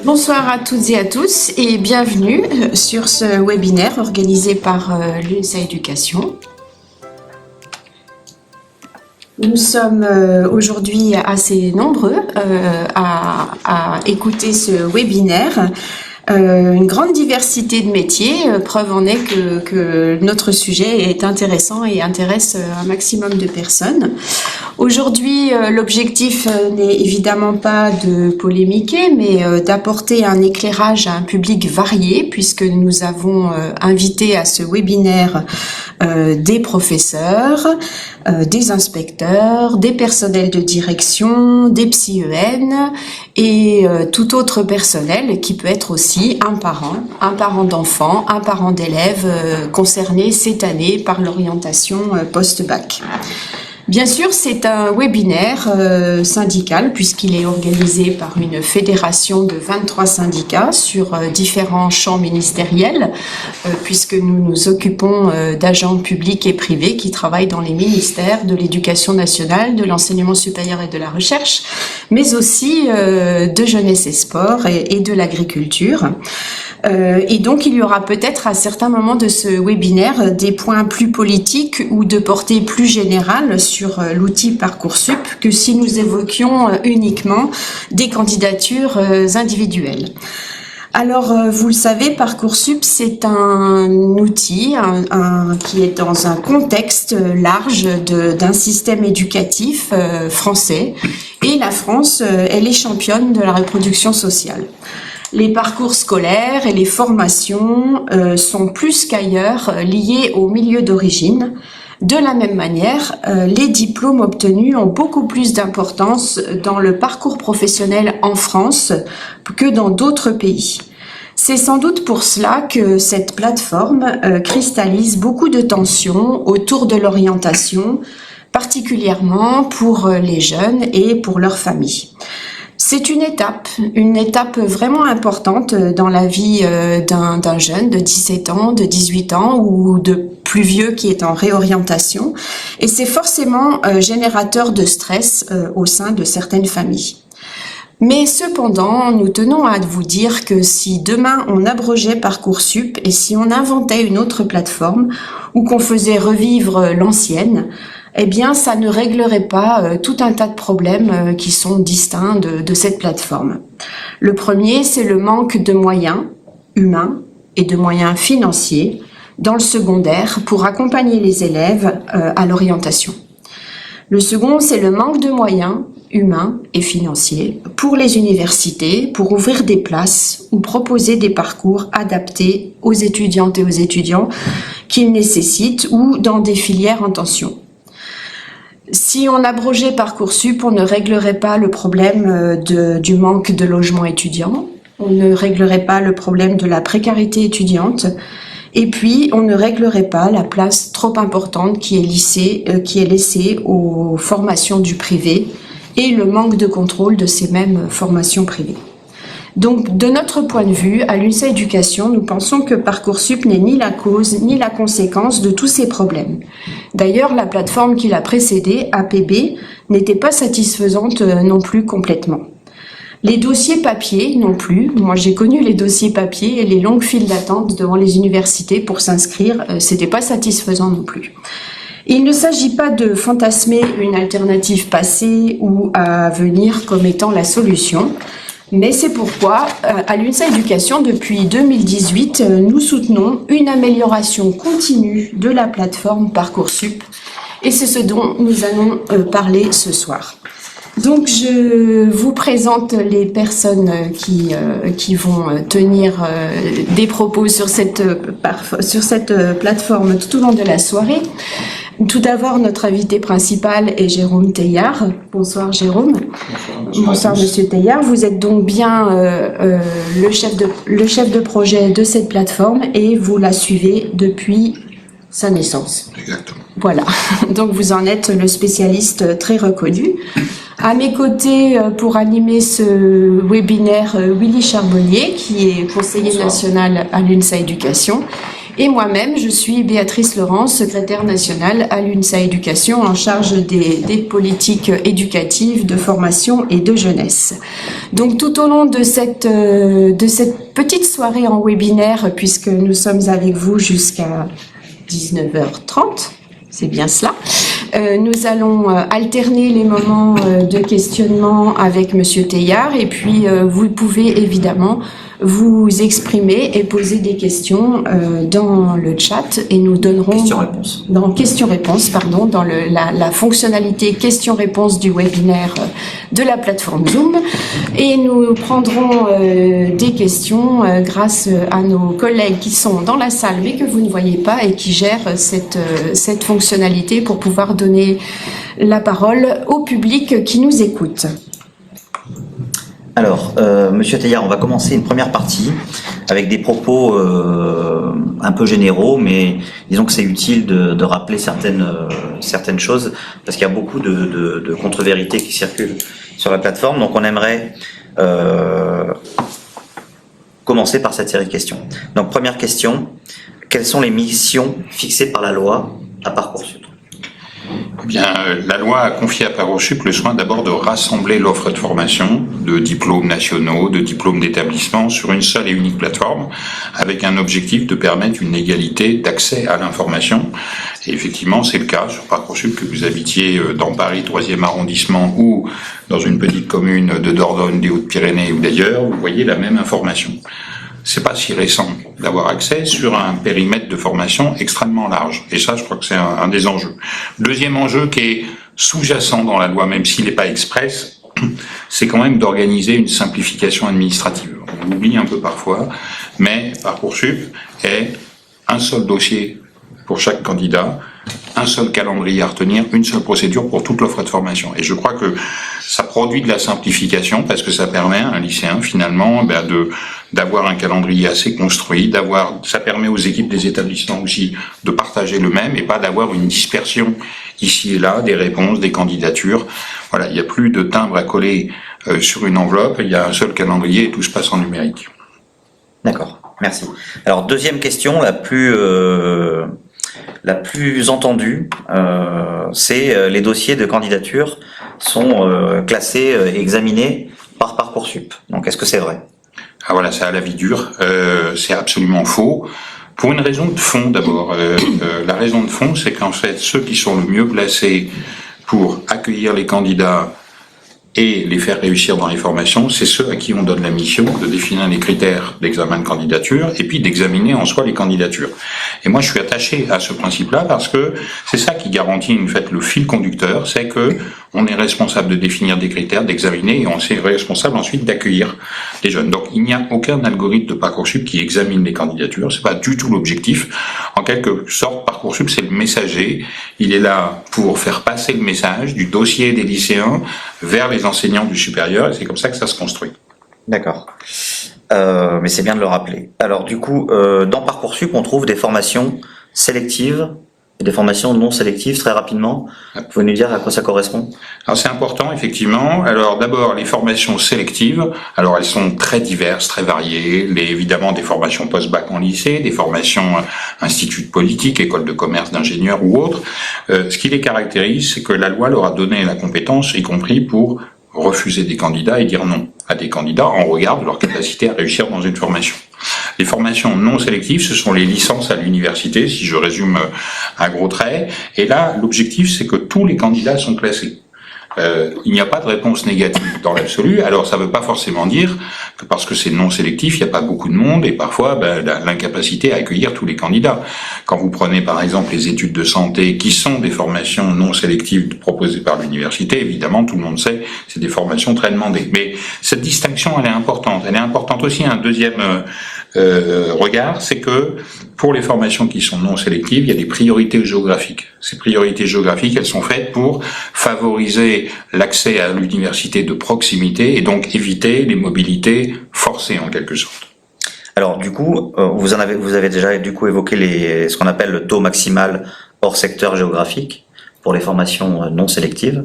Bonsoir à toutes et à tous et bienvenue sur ce webinaire organisé par l'UNSA Éducation. Nous sommes aujourd'hui assez nombreux à écouter ce webinaire. Une grande diversité de métiers, preuve en est que notre sujet est intéressant et intéresse un maximum de personnes. Aujourd'hui, l'objectif n'est évidemment pas de polémiquer, mais d'apporter un éclairage à un public varié, puisque nous avons invité à ce webinaire des professeurs, des inspecteurs, des personnels de direction, des psy-EN et tout autre personnel qui peut être aussi un parent d'enfant, un parent d'élève concerné cette année par l'orientation post-bac. Bien sûr, c'est un webinaire syndical puisqu'il est organisé par une fédération de 23 syndicats sur différents champs ministériels puisque nous nous occupons d'agents publics et privés qui travaillent dans les ministères de l'Éducation nationale, de l'enseignement supérieur et de la recherche, mais aussi de jeunesse et sport et de l'agriculture. Et donc, il y aura peut-être à certains moments de ce webinaire des points plus politiques ou de portée plus générale sur l'outil Parcoursup que si nous évoquions uniquement des candidatures individuelles. Alors, vous le savez, Parcoursup, c'est un outil qui est dans un contexte large d'un système éducatif français. Et la France, elle est championne de la reproduction sociale. Les parcours scolaires et les formations sont plus qu'ailleurs liés au milieu d'origine. De la même manière, les diplômes obtenus ont beaucoup plus d'importance dans le parcours professionnel en France que dans d'autres pays. C'est sans doute pour cela que cette plateforme cristallise beaucoup de tensions autour de l'orientation, particulièrement pour les jeunes et pour leurs familles. C'est une étape vraiment importante dans la vie d'un jeune de 17 ans, de 18 ans ou de plus vieux qui est en réorientation. Et c'est forcément générateur de stress au sein de certaines familles. Mais cependant, nous tenons à vous dire que si demain on abrogeait Parcoursup et si on inventait une autre plateforme ou qu'on faisait revivre l'ancienne, eh bien, ça ne réglerait pas tout un tas de problèmes qui sont distincts de cette plateforme. Le premier, c'est le manque de moyens humains et de moyens financiers dans le secondaire pour accompagner les élèves à l'orientation. Le second, c'est le manque de moyens humains et financiers pour les universités, pour ouvrir des places ou proposer des parcours adaptés aux étudiantes et aux étudiants qu'ils nécessitent ou dans des filières en tension. Si on abrogeait Parcoursup, on ne réglerait pas le problème du manque de logements étudiants, on ne réglerait pas le problème de la précarité étudiante, et puis on ne réglerait pas la place trop importante qui est laissée aux formations du privé et le manque de contrôle de ces mêmes formations privées. Donc, de notre point de vue, à l'UNSA Éducation, nous pensons que Parcoursup n'est ni la cause ni la conséquence de tous ces problèmes. D'ailleurs, la plateforme qui l'a précédée, APB, n'était pas satisfaisante non plus complètement. Les dossiers papier non plus. Moi, j'ai connu les dossiers papier et les longues files d'attente devant les universités pour s'inscrire, c'était pas satisfaisant non plus. Il ne s'agit pas de fantasmer une alternative passée ou à venir comme étant la solution. Mais c'est pourquoi, à l'UNSA Éducation, depuis 2018, nous soutenons une amélioration continue de la plateforme Parcoursup. Et c'est ce dont nous allons parler ce soir. Donc, je vous présente les personnes qui vont tenir des propos sur cette plateforme tout au long de la soirée. Tout d'abord, notre invité principal est Jérôme Teillard. Bonsoir Jérôme. Bonsoir Monsieur Teillard. Vous êtes donc bien le chef de projet de cette plateforme et vous la suivez depuis sa naissance. Exactement. Voilà. Donc vous en êtes le spécialiste très reconnu. À mes côtés, pour animer ce webinaire, Willy Charbonnier, qui est conseiller national à l'UNSA Éducation. Et moi-même, je suis Béatrice Laurence, secrétaire nationale à l'UNSA Éducation en charge des politiques éducatives, de formation et de jeunesse. Donc tout au long de cette petite soirée en webinaire, puisque nous sommes avec vous jusqu'à 19h30, c'est bien cela. Nous allons alterner les moments de questionnement avec Monsieur Teilhard et puis vous pouvez évidemment vous exprimer et poser des questions dans le chat et nous donnerons questions-réponses. Dans questions-réponses, pardon, dans la fonctionnalité questions-réponses du webinaire de la plateforme Zoom et nous prendrons des questions grâce à nos collègues qui sont dans la salle mais que vous ne voyez pas et qui gèrent cette fonctionnalité pour pouvoir donner la parole au public qui nous écoute. Alors, Monsieur Teilhard, on va commencer une première partie avec des propos un peu généraux, mais disons que c'est utile de rappeler certaines choses, parce qu'il y a beaucoup de contre-vérités qui circulent sur la plateforme. Donc on aimerait commencer par cette série de questions. Donc première question, quelles sont les missions fixées par la loi à Parcoursup ? Eh bien, la loi a confié à Parcoursup le soin d'abord de rassembler l'offre de formation, de diplômes nationaux, de diplômes d'établissement sur une seule et unique plateforme, avec un objectif de permettre une égalité d'accès à l'information. Et effectivement, c'est le cas sur Parcoursup, que vous habitiez dans Paris 3e arrondissement ou dans une petite commune de Dordogne, des Hautes-Pyrénées ou d'ailleurs, vous voyez la même information. C'est pas si récent d'avoir accès sur un périmètre de formation extrêmement large. Et ça, je crois que c'est un des enjeux. Deuxième enjeu qui est sous-jacent dans la loi, même s'il n'est pas express, c'est quand même d'organiser une simplification administrative. On l'oublie un peu parfois, mais Parcoursup est un seul dossier pour chaque candidat, un seul calendrier à retenir, une seule procédure pour toute l'offre de formation. Et je crois que ça produit de la simplification parce que ça permet à un lycéen finalement d'avoir un calendrier assez construit, ça permet aux équipes des établissements aussi de partager le même et pas d'avoir une dispersion ici et là des réponses, des candidatures. Voilà, il n'y a plus de timbre à coller sur une enveloppe, il y a un seul calendrier et tout se passe en numérique. D'accord, merci. Alors deuxième question, la plus entendue, c'est les dossiers de candidature sont classés, examinés par Parcoursup. Donc est-ce que c'est vrai ? Ah voilà, c'est à la vie dure, c'est absolument faux. Pour une raison de fond d'abord. La raison de fond, c'est qu'en fait, ceux qui sont le mieux placés pour accueillir les candidats et les faire réussir dans les formations, c'est ceux à qui on donne la mission de définir les critères d'examen de candidature et puis d'examiner en soi les candidatures. Et moi, je suis attaché à ce principe-là parce que c'est ça qui garantit en fait le fil conducteur, c'est que on est responsable de définir des critères, d'examiner et on est responsable ensuite d'accueillir les jeunes. Donc, il n'y a aucun algorithme de Parcoursup qui examine les candidatures. C'est pas du tout l'objectif. En quelque sorte, Parcoursup, c'est le messager. Il est là pour faire passer le message du dossier des lycéens vers les enseignants du supérieur et c'est comme ça que ça se construit. D'accord. Mais c'est bien de le rappeler. Alors du coup, dans Parcoursup, on trouve des formations sélectives et des formations non sélectives très rapidement. Vous pouvez nous dire à quoi ça correspond ? Alors c'est important effectivement. Alors d'abord les formations sélectives. Alors elles sont très diverses, très variées. Évidemment des formations post-bac en lycée, des formations institut de politique, école de commerce, d'ingénieurs ou autres. Ce qui les caractérise, c'est que la loi leur a donné la compétence, y compris pour refuser des candidats et dire non à des candidats en regard de leur capacité à réussir dans une formation. Les formations non sélectives, ce sont les licences à l'université, si je résume un gros trait. Et là, l'objectif, c'est que tous les candidats sont classés. Il n'y a pas de réponse négative dans l'absolu. Alors, ça ne veut pas forcément dire que parce que c'est non sélectif, il n'y a pas beaucoup de monde et parfois l'incapacité à accueillir tous les candidats. Quand vous prenez par exemple les études de santé, qui sont des formations non sélectives proposées par l'université, évidemment, tout le monde sait, c'est des formations très demandées. Mais cette distinction, elle est importante. Elle est importante aussi. Un deuxième regard, c'est que pour les formations qui sont non sélectives, il y a des priorités géographiques. Ces priorités géographiques, elles sont faites pour favoriser l'accès à l'université de proximité et donc éviter les mobilités forcées en quelque sorte. Alors du coup, vous avez déjà du coup évoqué ce qu'on appelle le taux maximal hors secteur géographique pour les formations non sélectives.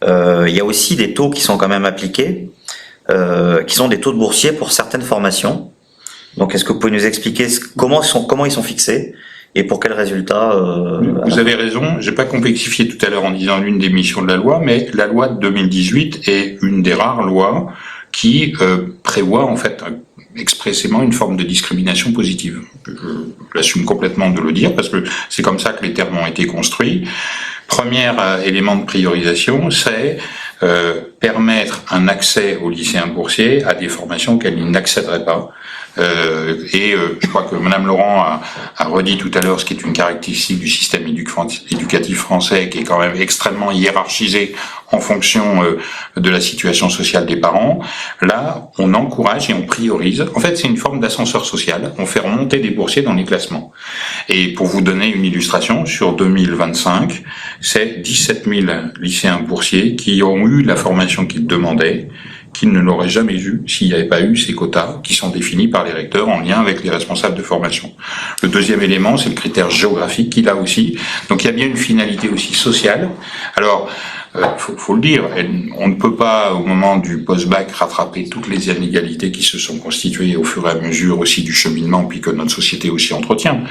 Il y a aussi des taux qui sont quand même appliqués, qui sont des taux de boursiers pour certaines formations. Donc, est-ce que vous pouvez nous expliquer comment ils sont fixés et pour quels résultats Vous avez raison, j'ai pas complexifié tout à l'heure en disant l'une des missions de la loi, mais la loi de 2018 est une des rares lois qui prévoit en fait expressément une forme de discrimination positive. Je l'assume complètement de le dire parce que c'est comme ça que les termes ont été construits. Premier élément de priorisation, c'est permettre un accès aux lycéens boursiers à des formations auxquelles ils n'accéderaient pas. Je crois que Madame Laurent a redit tout à l'heure ce qui est une caractéristique du système éducatif français, qui est quand même extrêmement hiérarchisé en fonction de la situation sociale des parents. Là, on encourage et on priorise. En fait, c'est une forme d'ascenseur social. On fait remonter des boursiers dans les classements. Et pour vous donner une illustration, sur 2025, c'est 17 000 lycéens boursiers qui ont eu la formation qu'ils demandaient, qu'ils ne l'auraient jamais eu s'il n'y avait pas eu ces quotas qui sont définis par les recteurs en lien avec les responsables de formation. Le deuxième élément, c'est le critère géographique qui, là aussi, donc il y a bien une finalité aussi sociale. Alors, faut le dire, on ne peut pas, au moment du post-bac, rattraper toutes les inégalités qui se sont constituées au fur et à mesure aussi du cheminement, puis que notre société aussi entretient.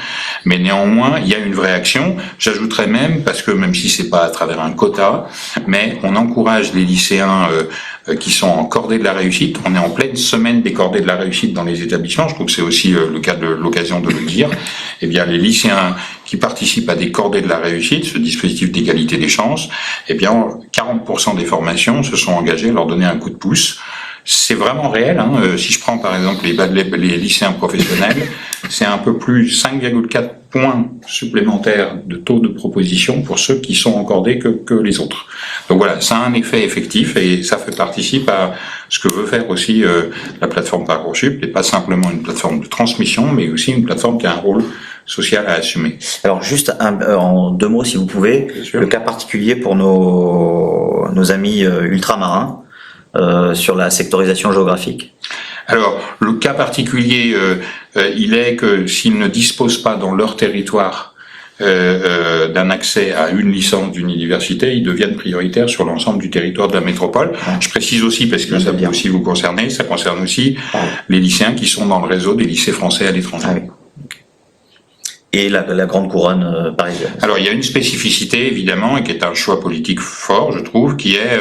Mais néanmoins, il y a une vraie action. J'ajouterais même, parce que même si c'est pas à travers un quota, mais on encourage les lycéens qui sont en cordée de la réussite. On est en pleine semaine des cordées de la réussite dans les établissements. Je trouve que c'est aussi le cas de l'occasion de le dire. Eh bien, les lycéens qui participent à des cordées de la réussite, ce dispositif d'égalité des chances, eh bien, 40% des formations se sont engagées à leur donner un coup de pouce. C'est vraiment réel. Si je prends par exemple les lycéens professionnels, c'est un peu plus 5,4 points supplémentaires de taux de proposition pour ceux qui sont encordés que les autres. Donc voilà, ça a un effet effectif et ça participe à ce que veut faire aussi la plateforme Parcoursup, et pas simplement une plateforme de transmission, mais aussi une plateforme qui a un rôle social à assumer. Alors juste en 2 mots, si vous pouvez, le cas particulier pour nos amis ultramarins sur la sectorisation géographique. Alors, le cas particulier, il est que s'ils ne disposent pas dans leur territoire d'un accès à une licence d'une université, ils deviennent prioritaires sur l'ensemble du territoire de la métropole. Je précise aussi, parce que ça peut aussi vous concerner, ça concerne aussi les lycéens qui sont dans le réseau des lycées français à l'étranger. Ah oui. Et la grande couronne parisienne. Alors il y a une spécificité évidemment, et qui est un choix politique fort, je trouve, qui est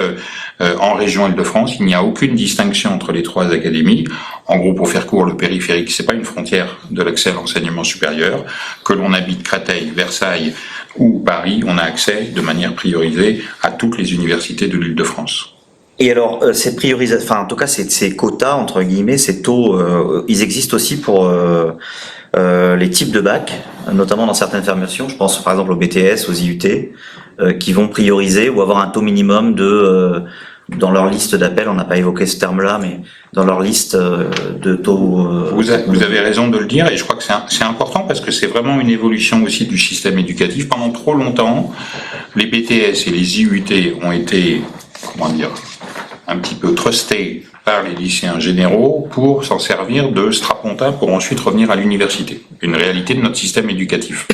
en région Île-de-France, il n'y a aucune distinction entre les 3 académies. En gros, pour faire court, le périphérique, c'est pas une frontière de l'accès à l'enseignement supérieur. Que l'on habite Créteil, Versailles ou Paris, on a accès de manière priorisée à toutes les universités de l'Île-de-France. Et alors, cette priorisation, enfin en tout cas, ces quotas entre guillemets, ces taux, ils existent aussi pour les types de bac, notamment dans certaines formations. Je pense par exemple au BTS, aux IUT, qui vont prioriser ou avoir un taux minimum de dans leur liste d'appels. On n'a pas évoqué ce terme-là, mais dans leur liste de taux. Vous avez raison de le dire, et je crois que c'est important parce que c'est vraiment une évolution aussi du système éducatif. Pendant trop longtemps, les BTS et les IUT ont été, un petit peu trustés par les lycéens généraux pour s'en servir de strapontin pour ensuite revenir à l'université. Une réalité de notre système éducatif.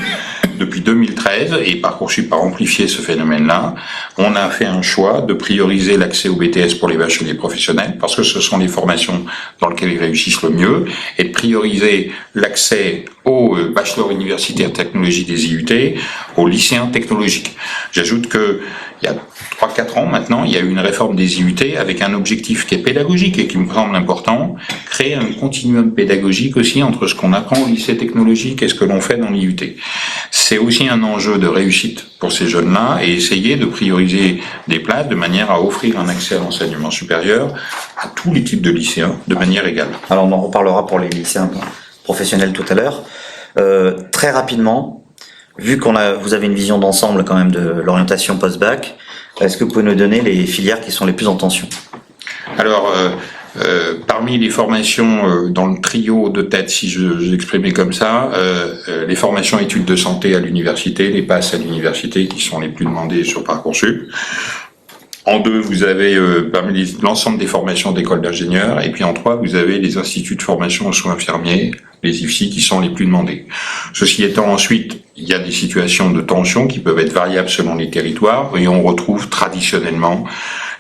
Depuis 2013, et Parcoursup a amplifié ce phénomène-là, on a fait un choix de prioriser l'accès au BTS pour les bacheliers professionnels, parce que ce sont les formations dans lesquelles ils réussissent le mieux, et de prioriser l'accès aux bachelors universitaires technologie des IUT, aux lycéens technologiques. J'ajoute que il y a 3-4 ans maintenant, il y a eu une réforme des IUT avec un objectif qui est pédagogique et qui me semble important, créer un continuum pédagogique aussi entre ce qu'on apprend au lycée technologique et ce que l'on fait dans l'IUT. C'est aussi un enjeu de réussite pour ces jeunes-là et essayer de prioriser des places de manière à offrir un accès à l'enseignement supérieur à tous les types de lycéens de manière égale. Alors on en reparlera pour les lycéens professionnels tout à l'heure. Très rapidement, vu vous avez une vision d'ensemble quand même de l'orientation post-bac, est-ce que vous pouvez nous donner les filières qui sont les plus en tension? Alors, parmi les formations dans le trio de tête, si j'exprimais comme ça, les formations études de santé à l'université, les passes à l'université qui sont les plus demandées sur Parcoursup. En 2, vous avez parmi l'ensemble des formations d'école d'ingénieurs, et puis en 3, vous avez les instituts de formation aux soins infirmiers, les IFSI, qui sont les plus demandés. Ceci étant, ensuite, il y a des situations de tension qui peuvent être variables selon les territoires, et on retrouve traditionnellement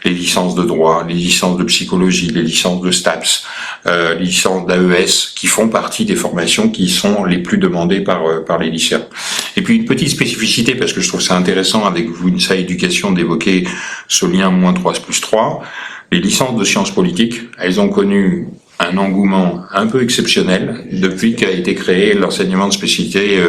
les licences de droit, les licences de psychologie, les licences de STAPS, les licences d'AES, qui font partie des formations qui sont les plus demandées par les lycéens. Et puis une petite spécificité, parce que je trouve ça intéressant avec vous, UNSA Éducation, d'évoquer ce lien -3+3. Les licences de sciences politiques, elles ont connu un engouement un peu exceptionnel depuis qu'a été créé l'enseignement de spécialité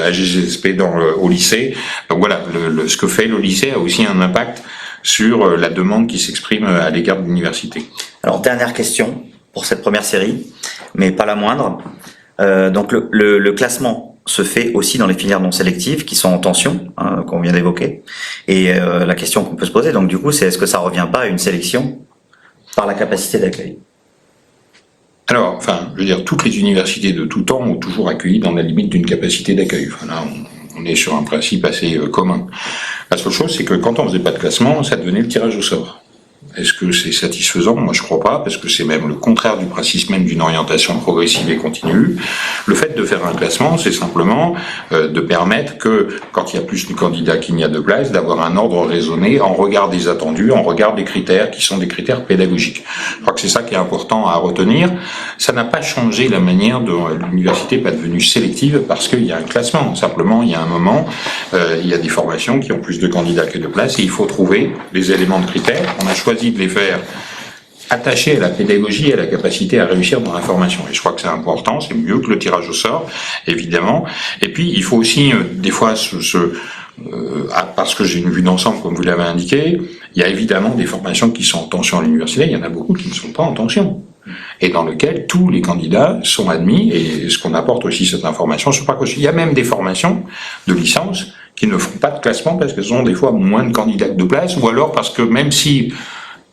AGGSP au lycée. Donc voilà, ce que fait le lycée a aussi un impact sur la demande qui s'exprime à l'égard de l'université. Alors, dernière question pour cette première série, mais pas la moindre. Donc le classement se fait aussi dans les filières non sélectives qui sont en tension, qu'on vient d'évoquer. Et la question qu'on peut se poser, donc du coup, c'est est-ce que ça revient pas à une sélection par la capacité d'accueil? Alors, enfin, je veux dire, toutes les universités de tout temps ont toujours accueilli dans la limite d'une capacité d'accueil. Enfin, là, on est sur un principe assez commun. La seule chose, c'est que quand on faisait pas de classement, ça devenait le tirage au sort. Est-ce que c'est satisfaisant? Moi, je crois pas, parce que c'est même le contraire du principe même d'une orientation progressive et continue. Le fait de faire un classement, c'est simplement de permettre que, quand il y a plus de candidats qu'il n'y a de places, d'avoir un ordre raisonné en regard des attendus, en regard des critères qui sont des critères pédagogiques. Je crois que c'est ça qui est important à retenir. Ça n'a pas changé la manière dont l'université n'est pas devenue sélective parce qu'il y a un classement. Simplement, il y a un moment, il y a des formations qui ont plus de candidats que de places et il faut trouver les éléments de critères. On a choisi de les faire attachés à la pédagogie et à la capacité à réussir dans la formation. Et je crois que c'est important, c'est mieux que le tirage au sort, évidemment. Et puis, il faut aussi, des fois, parce que j'ai une vue d'ensemble, comme vous l'avez indiqué, il y a évidemment des formations qui sont en tension à l'université, il y en a beaucoup qui ne sont pas en tension. Et dans lequel tous les candidats sont admis, et ce qu'on apporte aussi cette information, je crois qu'il y a même des formations de licence qui ne font pas de classement parce qu'elles ont des fois moins de candidats que de places, ou alors parce que même si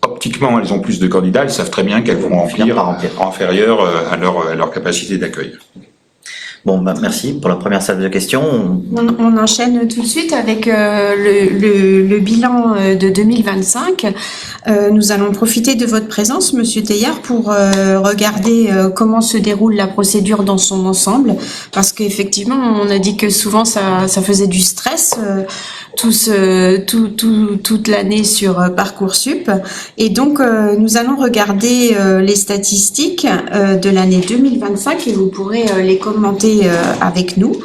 optiquement elles ont plus de candidats, elles savent très bien qu'elles vont remplir inférieur à leur capacité d'accueil. Bon, merci pour la première salle de questions. On enchaîne tout de suite avec le bilan de 2025. Nous allons profiter de votre présence, Monsieur Teilhard, pour regarder comment se déroule la procédure dans son ensemble, parce qu'effectivement, on a dit que souvent ça faisait du stress, toute l'année sur Parcoursup, et donc nous allons regarder les statistiques de l'année 2025 et vous pourrez les commenter avec nous.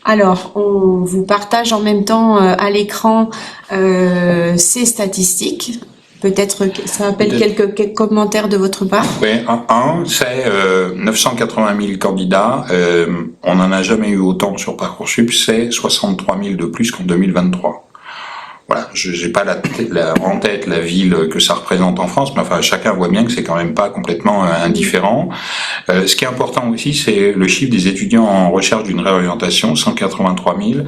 Alors, on vous partage en même temps à l'écran ces statistiques. Peut-être que ça appelle quelques commentaires de votre part. Oui, c'est 980 000 candidats. On n'en a jamais eu autant sur Parcoursup. C'est 63 000 de plus qu'en 2023. Voilà, j'ai pas en tête la ville que ça représente en France, mais enfin chacun voit bien que c'est quand même pas complètement indifférent. Ce qui est important aussi, c'est le chiffre des étudiants en recherche d'une réorientation, 183 000,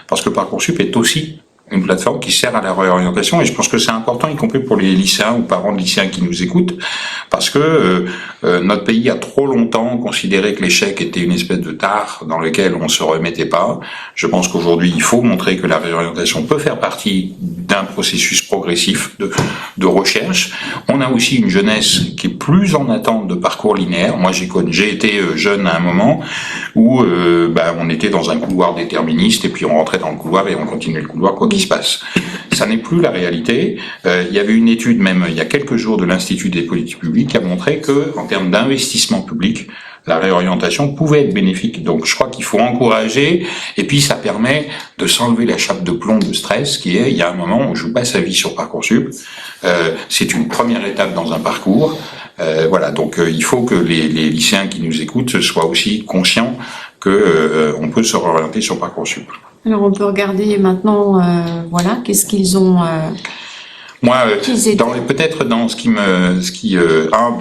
parce que Parcoursup est aussi une plateforme qui sert à la réorientation, et je pense que c'est important, y compris pour les lycéens ou parents de lycéens qui nous écoutent, parce que notre pays a trop longtemps considéré que l'échec était une espèce de tare dans lequel on se remettait pas. Je pense qu'aujourd'hui, il faut montrer que la réorientation peut faire partie d'un processus progressif de recherche. On a aussi une jeunesse qui est plus en attente de parcours linéaire. Moi, j'ai été jeune à un moment où on était dans un couloir déterministe, et puis on rentrait dans le couloir et on continuait le couloir quoi qu'il se passe. Ça n'est plus la réalité. Il y avait une étude même il y a quelques jours de l'Institut des politiques publiques qui a montré que, en termes d'investissement public, la réorientation pouvait être bénéfique. Donc je crois qu'il faut encourager, et puis ça permet de s'enlever la chape de plomb de stress qui est, il y a un moment où on joue pas sa vie sur Parcoursup. C'est une première étape dans un parcours. Voilà, donc il faut que les lycéens qui nous écoutent soient aussi conscients que on peut se réorienter sur Parcoursup. Alors on peut regarder maintenant, qu'est-ce qu'ils ont. Moi, peut-être dans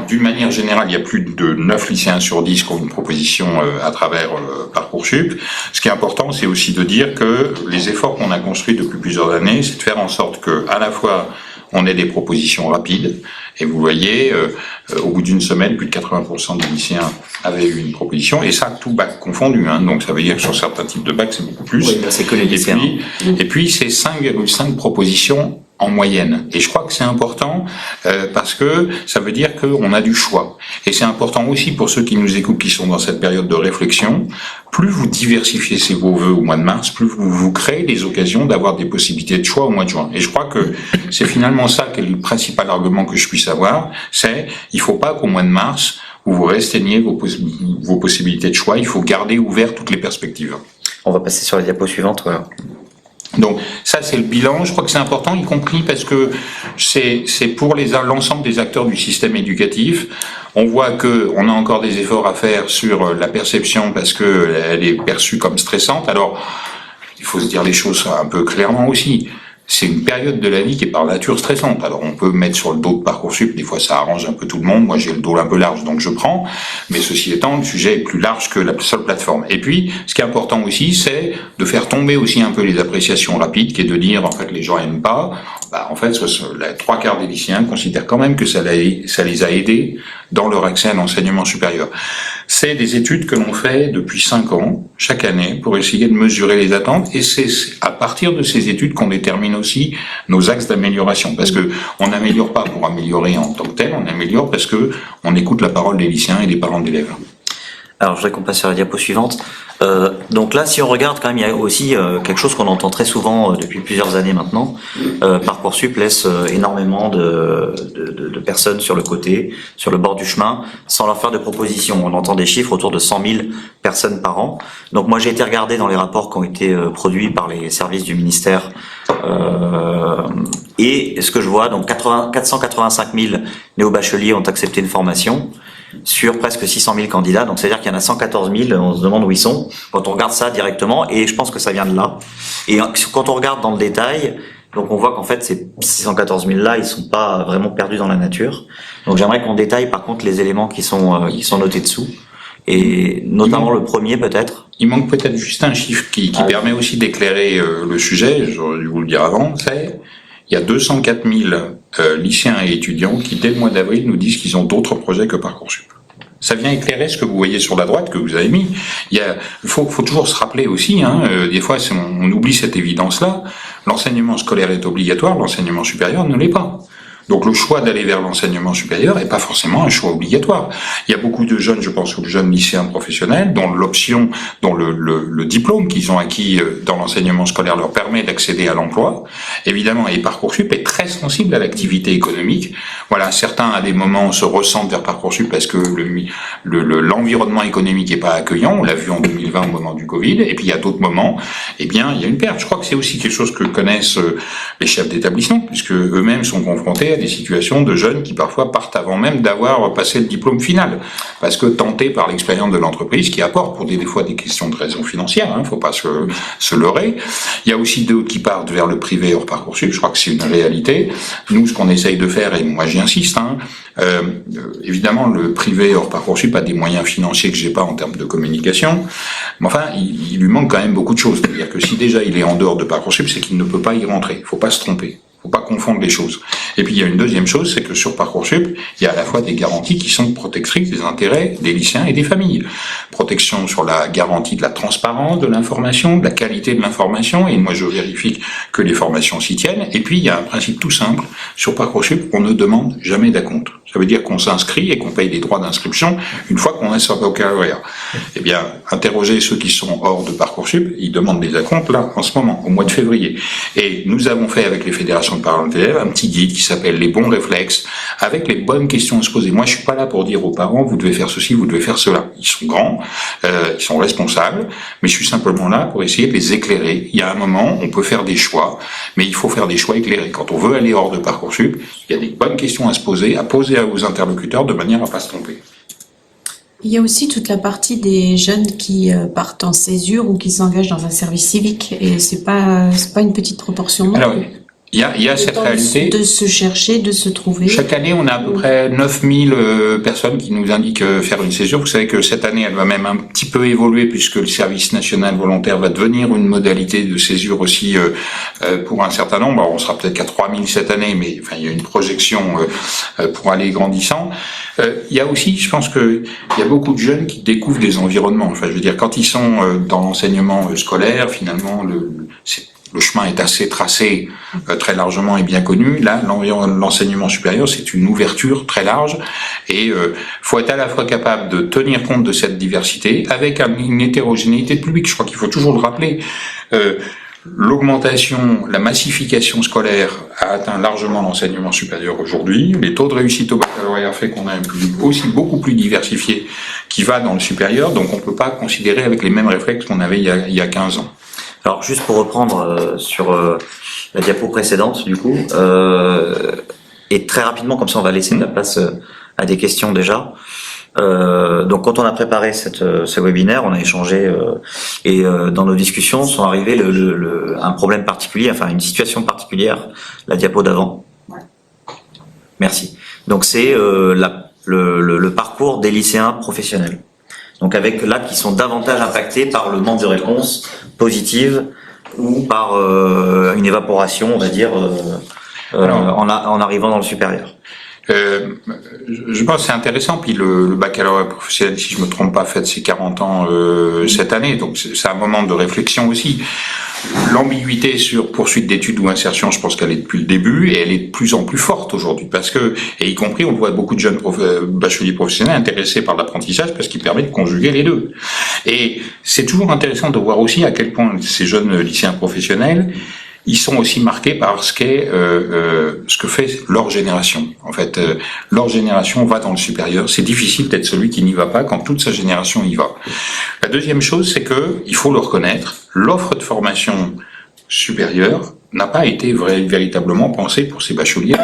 d'une manière générale, il y a plus de 9 lycéens sur 10 qui ont une proposition à travers Parcoursup. Ce qui est important, c'est aussi de dire que les efforts qu'on a construits depuis plusieurs années, c'est de faire en sorte que, à la fois, on ait des propositions rapides. Et vous voyez, au bout d'une semaine, plus de 80% des lycéens avaient eu une proposition, et ça, tout bac confondu. Donc ça veut dire que sur certains types de bacs, c'est beaucoup plus. Oui, c'est que les lycéens. Et puis c'est 5,5 propositions en moyenne. Et je crois que c'est important parce que ça veut dire qu'on a du choix. Et c'est important aussi pour ceux qui nous écoutent, qui sont dans cette période de réflexion. Plus vous diversifiez vos vœux au mois de mars, plus vous créez des occasions d'avoir des possibilités de choix au mois de juin. Et je crois que c'est finalement ça qui est le principal argument que je puisse avoir, c'est il faut pas qu'au mois de mars, vous restreigniez vos possibilités de choix, il faut garder ouvert toutes les perspectives. On va passer sur la diapo suivante. Voilà. Donc ça c'est le bilan, je crois que c'est important, y compris parce que c'est pour l'ensemble des acteurs du système éducatif. On voit que on a encore des efforts à faire sur la perception parce que elle est perçue comme stressante. Alors il faut se dire les choses un peu clairement aussi. C'est une période de la vie qui est par nature stressante. Alors on peut mettre sur le dos de Parcoursup, des fois ça arrange un peu tout le monde, moi j'ai le dos un peu large donc je prends, mais ceci étant, le sujet est plus large que la seule plateforme. Et puis, ce qui est important aussi, c'est de faire tomber aussi un peu les appréciations rapides, qui est de dire, en fait, les gens aiment pas, en fait, les 3/4 des lycéens considèrent quand même que ça les a aidés dans leur accès à l'enseignement supérieur. C'est des études que l'on fait depuis 5 ans, chaque année, pour essayer de mesurer les attentes, et c'est à partir de ces études qu'on détermine aussi nos axes d'amélioration, parce que on n'améliore pas pour améliorer en tant que tel, on améliore parce que on écoute la parole des lycéens et des parents d'élèves. Alors, je voudrais qu'on passe sur la diapo suivante. Donc là, si on regarde quand même, il y a aussi quelque chose qu'on entend très souvent depuis plusieurs années maintenant. Parcoursup laisse énormément de personnes sur le côté, sur le bord du chemin, sans leur faire de propositions. On entend des chiffres autour de 100 000 personnes par an. Donc moi, j'ai été regarder dans les rapports qui ont été produits par les services du ministère. Et ce que je vois, donc 485 000 néo-bacheliers ont accepté une formation sur presque 600 000 candidats, donc c'est-à-dire qu'il y en a 114 000, on se demande où ils sont, quand on regarde ça directement, et je pense que ça vient de là. Et quand on regarde dans le détail, donc on voit qu'en fait ces 614 000 là, ils sont pas vraiment perdus dans la nature. Donc j'aimerais qu'on détaille par contre les éléments qui sont notés dessous, et notamment le premier peut-être. Il manque peut-être juste un chiffre qui permet aussi d'éclairer le sujet, j'aurais dû vous le dire avant, il y a 204 000 lycéens et étudiants qui, dès le mois d'avril, nous disent qu'ils ont d'autres projets que Parcoursup. Ça vient éclairer ce que vous voyez sur la droite, que vous avez mis. Il faut toujours se rappeler aussi, des fois on oublie cette évidence-là, l'enseignement scolaire est obligatoire, l'enseignement supérieur ne l'est pas. Donc le choix d'aller vers l'enseignement supérieur n'est pas forcément un choix obligatoire. Il y a beaucoup de jeunes, je pense aux jeunes lycéens professionnels, dont l'option, dont le diplôme qu'ils ont acquis dans l'enseignement scolaire leur permet d'accéder à l'emploi. Évidemment, et Parcoursup est très sensible à l'activité économique. Voilà, certains à des moments se ressentent vers Parcoursup parce que l'environnement économique n'est pas accueillant. On l'a vu en 2020 au moment du Covid. Et puis il y a d'autres moments, il y a une perte. Je crois que c'est aussi quelque chose que connaissent les chefs d'établissement, puisque eux-mêmes sont confrontés à des situations de jeunes qui parfois partent avant même d'avoir passé le diplôme final, parce que tentés par l'expérience de l'entreprise qui apporte pour des fois des questions de raison financière, faut pas se leurrer. Il y a aussi d'autres qui partent vers le privé hors Parcoursup, je crois que c'est une réalité. Nous, ce qu'on essaye de faire, et moi j'insiste, évidemment le privé hors Parcoursup a des moyens financiers que j'ai pas en termes de communication, mais enfin il lui manque quand même beaucoup de choses, c'est-à-dire que si déjà il est en dehors de Parcoursup, c'est qu'il ne peut pas y rentrer, il faut pas se tromper. Faut pas confondre les choses. Et puis il y a une deuxième chose, c'est que sur Parcoursup, il y a à la fois des garanties qui sont protectrices des intérêts des lycéens et des familles. Protection sur la garantie de la transparence de l'information, de la qualité de l'information, et moi je vérifie que les formations s'y tiennent. Et puis il y a un principe tout simple, sur Parcoursup, on ne demande jamais d'acompte. Ça veut dire qu'on s'inscrit et qu'on paye les droits d'inscription une fois qu'on est sur le baccalauréat. Eh bien, interrogez ceux qui sont hors de Parcoursup, ils demandent des acomptes là, en ce moment, au mois de février. Et nous avons fait avec les fédérations de parents d'élèves un petit guide qui s'appelle les bons réflexes, avec les bonnes questions à se poser. Moi, je suis pas là pour dire aux parents, vous devez faire ceci, vous devez faire cela. Ils sont grands, ils sont responsables, mais je suis simplement là pour essayer de les éclairer. Il y a un moment, on peut faire des choix, mais il faut faire des choix éclairés. Quand on veut aller hors de Parcoursup, il y a des bonnes questions à se poser, à poser aux interlocuteurs de manière à pas se tromper. Il y a aussi toute la partie des jeunes qui partent en césure ou qui s'engagent dans un service civique, et c'est pas une petite proportion. Alors oui. Il y a cette réalité. De se chercher, de se trouver. Chaque année, on a à peu près 9000 personnes qui nous indiquent faire une césure. Vous savez que cette année, elle va même un petit peu évoluer puisque le service national volontaire va devenir une modalité de césure aussi pour un certain nombre. Alors, on sera peut-être qu'à 3000 cette année, mais enfin, il y a une projection pour aller grandissant. Il y a aussi, je pense que il y a beaucoup de jeunes qui découvrent des environnements. Enfin, je veux dire, quand ils sont dans l'enseignement scolaire, finalement, le chemin est assez tracé, très largement et bien connu. Là, l'enseignement supérieur, c'est une ouverture très large et faut être à la fois capable de tenir compte de cette diversité avec une hétérogénéité de public. Je crois qu'il faut toujours le rappeler. L'augmentation, la massification scolaire a atteint largement l'enseignement supérieur aujourd'hui. Les taux de réussite au baccalauréat fait qu'on a un public aussi beaucoup plus diversifié qui va dans le supérieur, donc on peut pas considérer avec les mêmes réflexes qu'on avait il y a 15 ans. Alors juste pour reprendre sur la diapo précédente du coup, et très rapidement comme ça on va laisser de la place à des questions déjà. Donc quand on a préparé ce webinaire, on a échangé et dans nos discussions sont arrivés un problème particulier, enfin une situation particulière, la diapo d'avant. Ouais. Merci. Donc c'est le parcours des lycéens professionnels. Donc avec là qui sont davantage impactés par le manque de réponses positives ou par une évaporation, on va dire, en arrivant dans le supérieur. Je pense que c'est intéressant, puis le baccalauréat professionnel, si je me trompe pas, fête ses 40 ans cette année, donc c'est un moment de réflexion aussi. L'ambiguïté sur poursuite d'études ou insertion, je pense qu'elle est depuis le début, et elle est de plus en plus forte aujourd'hui, parce que, et y compris, on voit beaucoup de jeunes bacheliers professionnels intéressés par l'apprentissage, parce qu'il permet de conjuguer les deux. Et c'est toujours intéressant de voir aussi à quel point ces jeunes lycéens professionnels, ils sont aussi marqués par ce que fait leur génération. En fait, leur génération va dans le supérieur. C'est difficile d'être celui qui n'y va pas quand toute sa génération y va. La deuxième chose, c'est que il faut le reconnaître, l'offre de formation supérieure n'a pas été véritablement pensée pour ces bacheliers.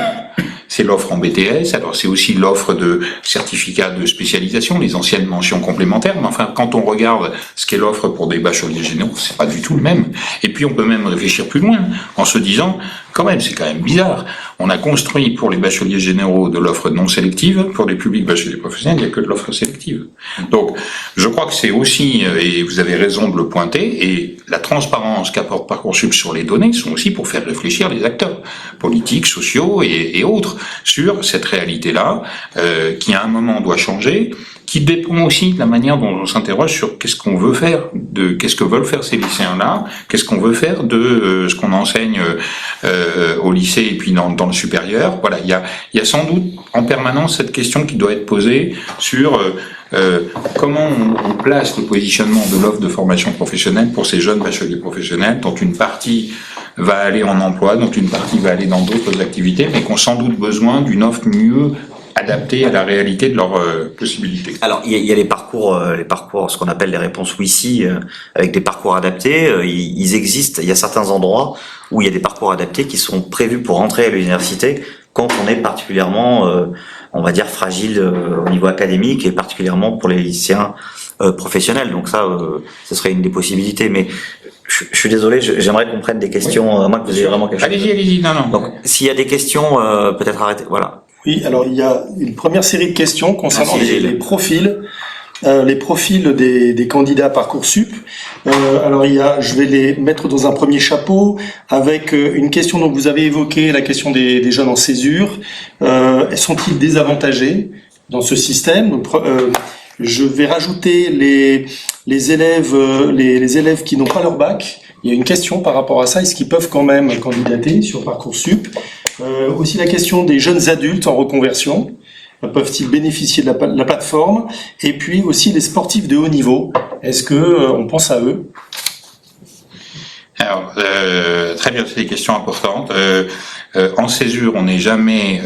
C'est l'offre en BTS, alors c'est aussi l'offre de certificats de spécialisation, les anciennes mentions complémentaires, mais enfin, quand on regarde ce qu'est l'offre pour des bacheliers généraux, c'est pas du tout le même. Et puis on peut même réfléchir plus loin, en se disant, c'est quand même bizarre, on a construit pour les bacheliers généraux de l'offre non sélective, pour les publics bacheliers professionnels, il n'y a que de l'offre sélective. Donc, je crois que c'est aussi, et vous avez raison de le pointer, et la transparence qu'apporte Parcoursup sur les données sont aussi pour faire réfléchir les acteurs politiques, sociaux et autres sur cette réalité-là, qui à un moment doit changer, qui dépend aussi de la manière dont on s'interroge sur qu'est-ce qu'on veut faire, qu'est-ce que veulent faire ces lycéens-là, qu'est-ce qu'on veut faire de ce qu'on enseigne au lycée et puis dans le supérieur. Voilà, il y a sans doute en permanence cette question qui doit être posée sur comment on place le positionnement de l'offre de formation professionnelle pour ces jeunes bacheliers professionnels, dont une partie va aller en emploi, dont une partie va aller dans d'autres activités, mais qui ont sans doute besoin d'une offre mieux adaptés à la réalité de leurs possibilités. Alors il y a les parcours, ce qu'on appelle les réponses WICI, avec des parcours adaptés. Ils existent. Il y a certains endroits où il y a des parcours adaptés qui sont prévus pour entrer à l'université quand on est particulièrement, on va dire, fragile au niveau académique et particulièrement pour les lycéens professionnels. Donc ça, ce serait une des possibilités. Mais je suis désolé, j'aimerais qu'on prenne des questions, à moins que vous ayez vraiment quelque chose. Allez-y, non. Donc s'il y a des questions, peut-être arrêtez. Voilà. Oui, alors il y a une première série de questions concernant les profils. Les profils des candidats Parcoursup. Alors je vais les mettre dans un premier chapeau avec une question dont vous avez évoqué, la question des jeunes en césure. Sont-ils désavantagés dans ce système? Donc, je vais rajouter les élèves qui n'ont pas leur bac. Il y a une question par rapport à ça. Est-ce qu'ils peuvent quand même candidater sur Parcoursup? Aussi la question des jeunes adultes en reconversion. Peuvent-ils bénéficier de la plateforme? Et puis aussi les sportifs de haut niveau. Est-ce que on pense à eux? Alors, très bien, c'est des questions importantes. En césure, on n'est jamais,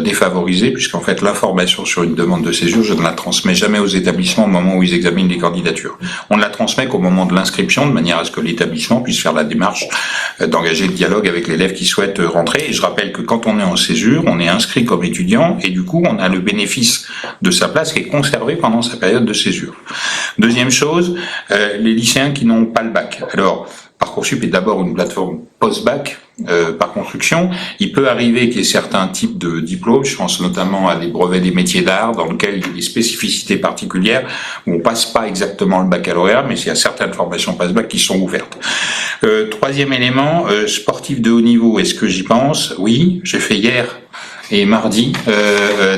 défavorisé, puisqu'en fait, l'information sur une demande de césure, je ne la transmets jamais aux établissements au moment où ils examinent les candidatures. On ne la transmet qu'au moment de l'inscription, de manière à ce que l'établissement puisse faire la démarche d'engager le dialogue avec l'élève qui souhaite rentrer. Et je rappelle que quand on est en césure, on est inscrit comme étudiant, et du coup, on a le bénéfice de sa place qui est conservé pendant sa période de césure. Deuxième chose, les lycéens qui n'ont pas le bac. Alors, Parcoursup est d'abord une plateforme post-bac par construction. Il peut arriver qu'il y ait certains types de diplômes, je pense notamment à des brevets des métiers d'art, dans lesquels il y a des spécificités particulières, où on passe pas exactement le baccalauréat, mais il y a certaines formations post-bac qui sont ouvertes. Troisième élément, sportif de haut niveau, est-ce que j'y pense? Oui, j'ai fait hier et mardi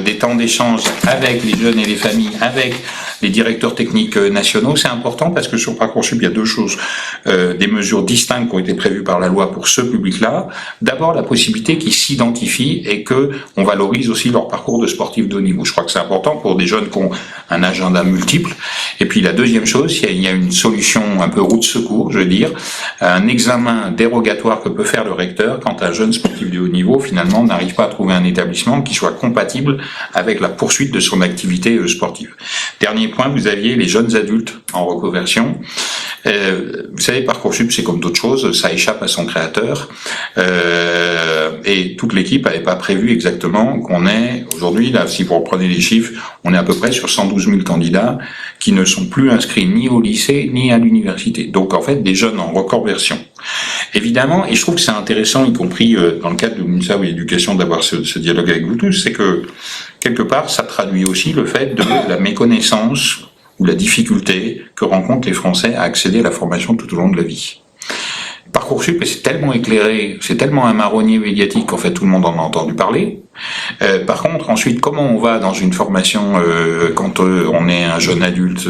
des temps d'échange avec les jeunes et les familles, avec les directeurs techniques nationaux. C'est important parce que sur Parcoursup, il y a deux choses, des mesures distinctes qui ont été prévues par la loi pour ce public-là. D'abord, la possibilité qu'ils s'identifient et que on valorise aussi leur parcours de sportif de haut niveau. Je crois que c'est important pour des jeunes qui ont un agenda multiple. Et puis la deuxième chose, il y a une solution un peu roue de secours, je veux dire, un examen dérogatoire que peut faire le recteur quand un jeune sportif de haut niveau, finalement, n'arrive pas à trouver un établissement qui soit compatible avec la poursuite de son activité sportive. Dernier point, vous aviez les jeunes adultes en reconversion. Vous savez, Parcoursup, c'est comme d'autres choses, ça échappe à son créateur. Et toute l'équipe n'avait pas prévu exactement qu'on ait, aujourd'hui, là, si vous reprenez les chiffres, on est à peu près sur 112 000 candidats qui ne sont plus inscrits ni au lycée, ni à l'université. Donc, en fait, des jeunes en reconversion. Évidemment, et je trouve que c'est intéressant, y compris dans le cadre de l'UNSA ou l'éducation, d'avoir ce dialogue avec vous tous, c'est que, quelque part, ça traduit aussi le fait de la méconnaissance ou la difficulté que rencontrent les Français à accéder à la formation tout au long de la vie. Parcoursup, c'est tellement éclairé, c'est tellement un marronnier médiatique qu'en fait tout le monde en a entendu parler. Par contre, ensuite, comment on va dans une formation quand on est un jeune adulte,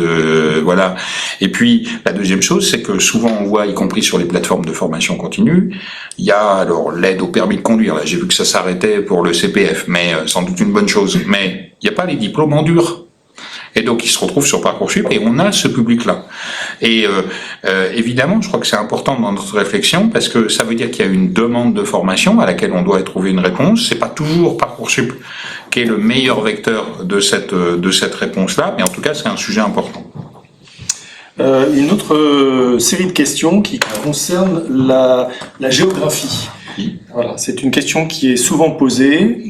voilà. Et puis, la deuxième chose, c'est que souvent on voit, y compris sur les plateformes de formation continue, il y a alors l'aide au permis de conduire. Là, j'ai vu que ça s'arrêtait pour le CPF, mais sans doute une bonne chose. Mais il n'y a pas les diplômes en dur. Et donc, ils se retrouvent sur Parcoursup et on a ce public-là. Et évidemment, je crois que c'est important dans notre réflexion parce que ça veut dire qu'il y a une demande de formation à laquelle on doit trouver une réponse. C'est pas toujours Parcoursup qui est le meilleur vecteur de cette réponse-là, mais en tout cas, c'est un sujet important. Une autre série de questions qui concerne la géographie. Voilà, c'est une question qui est souvent posée.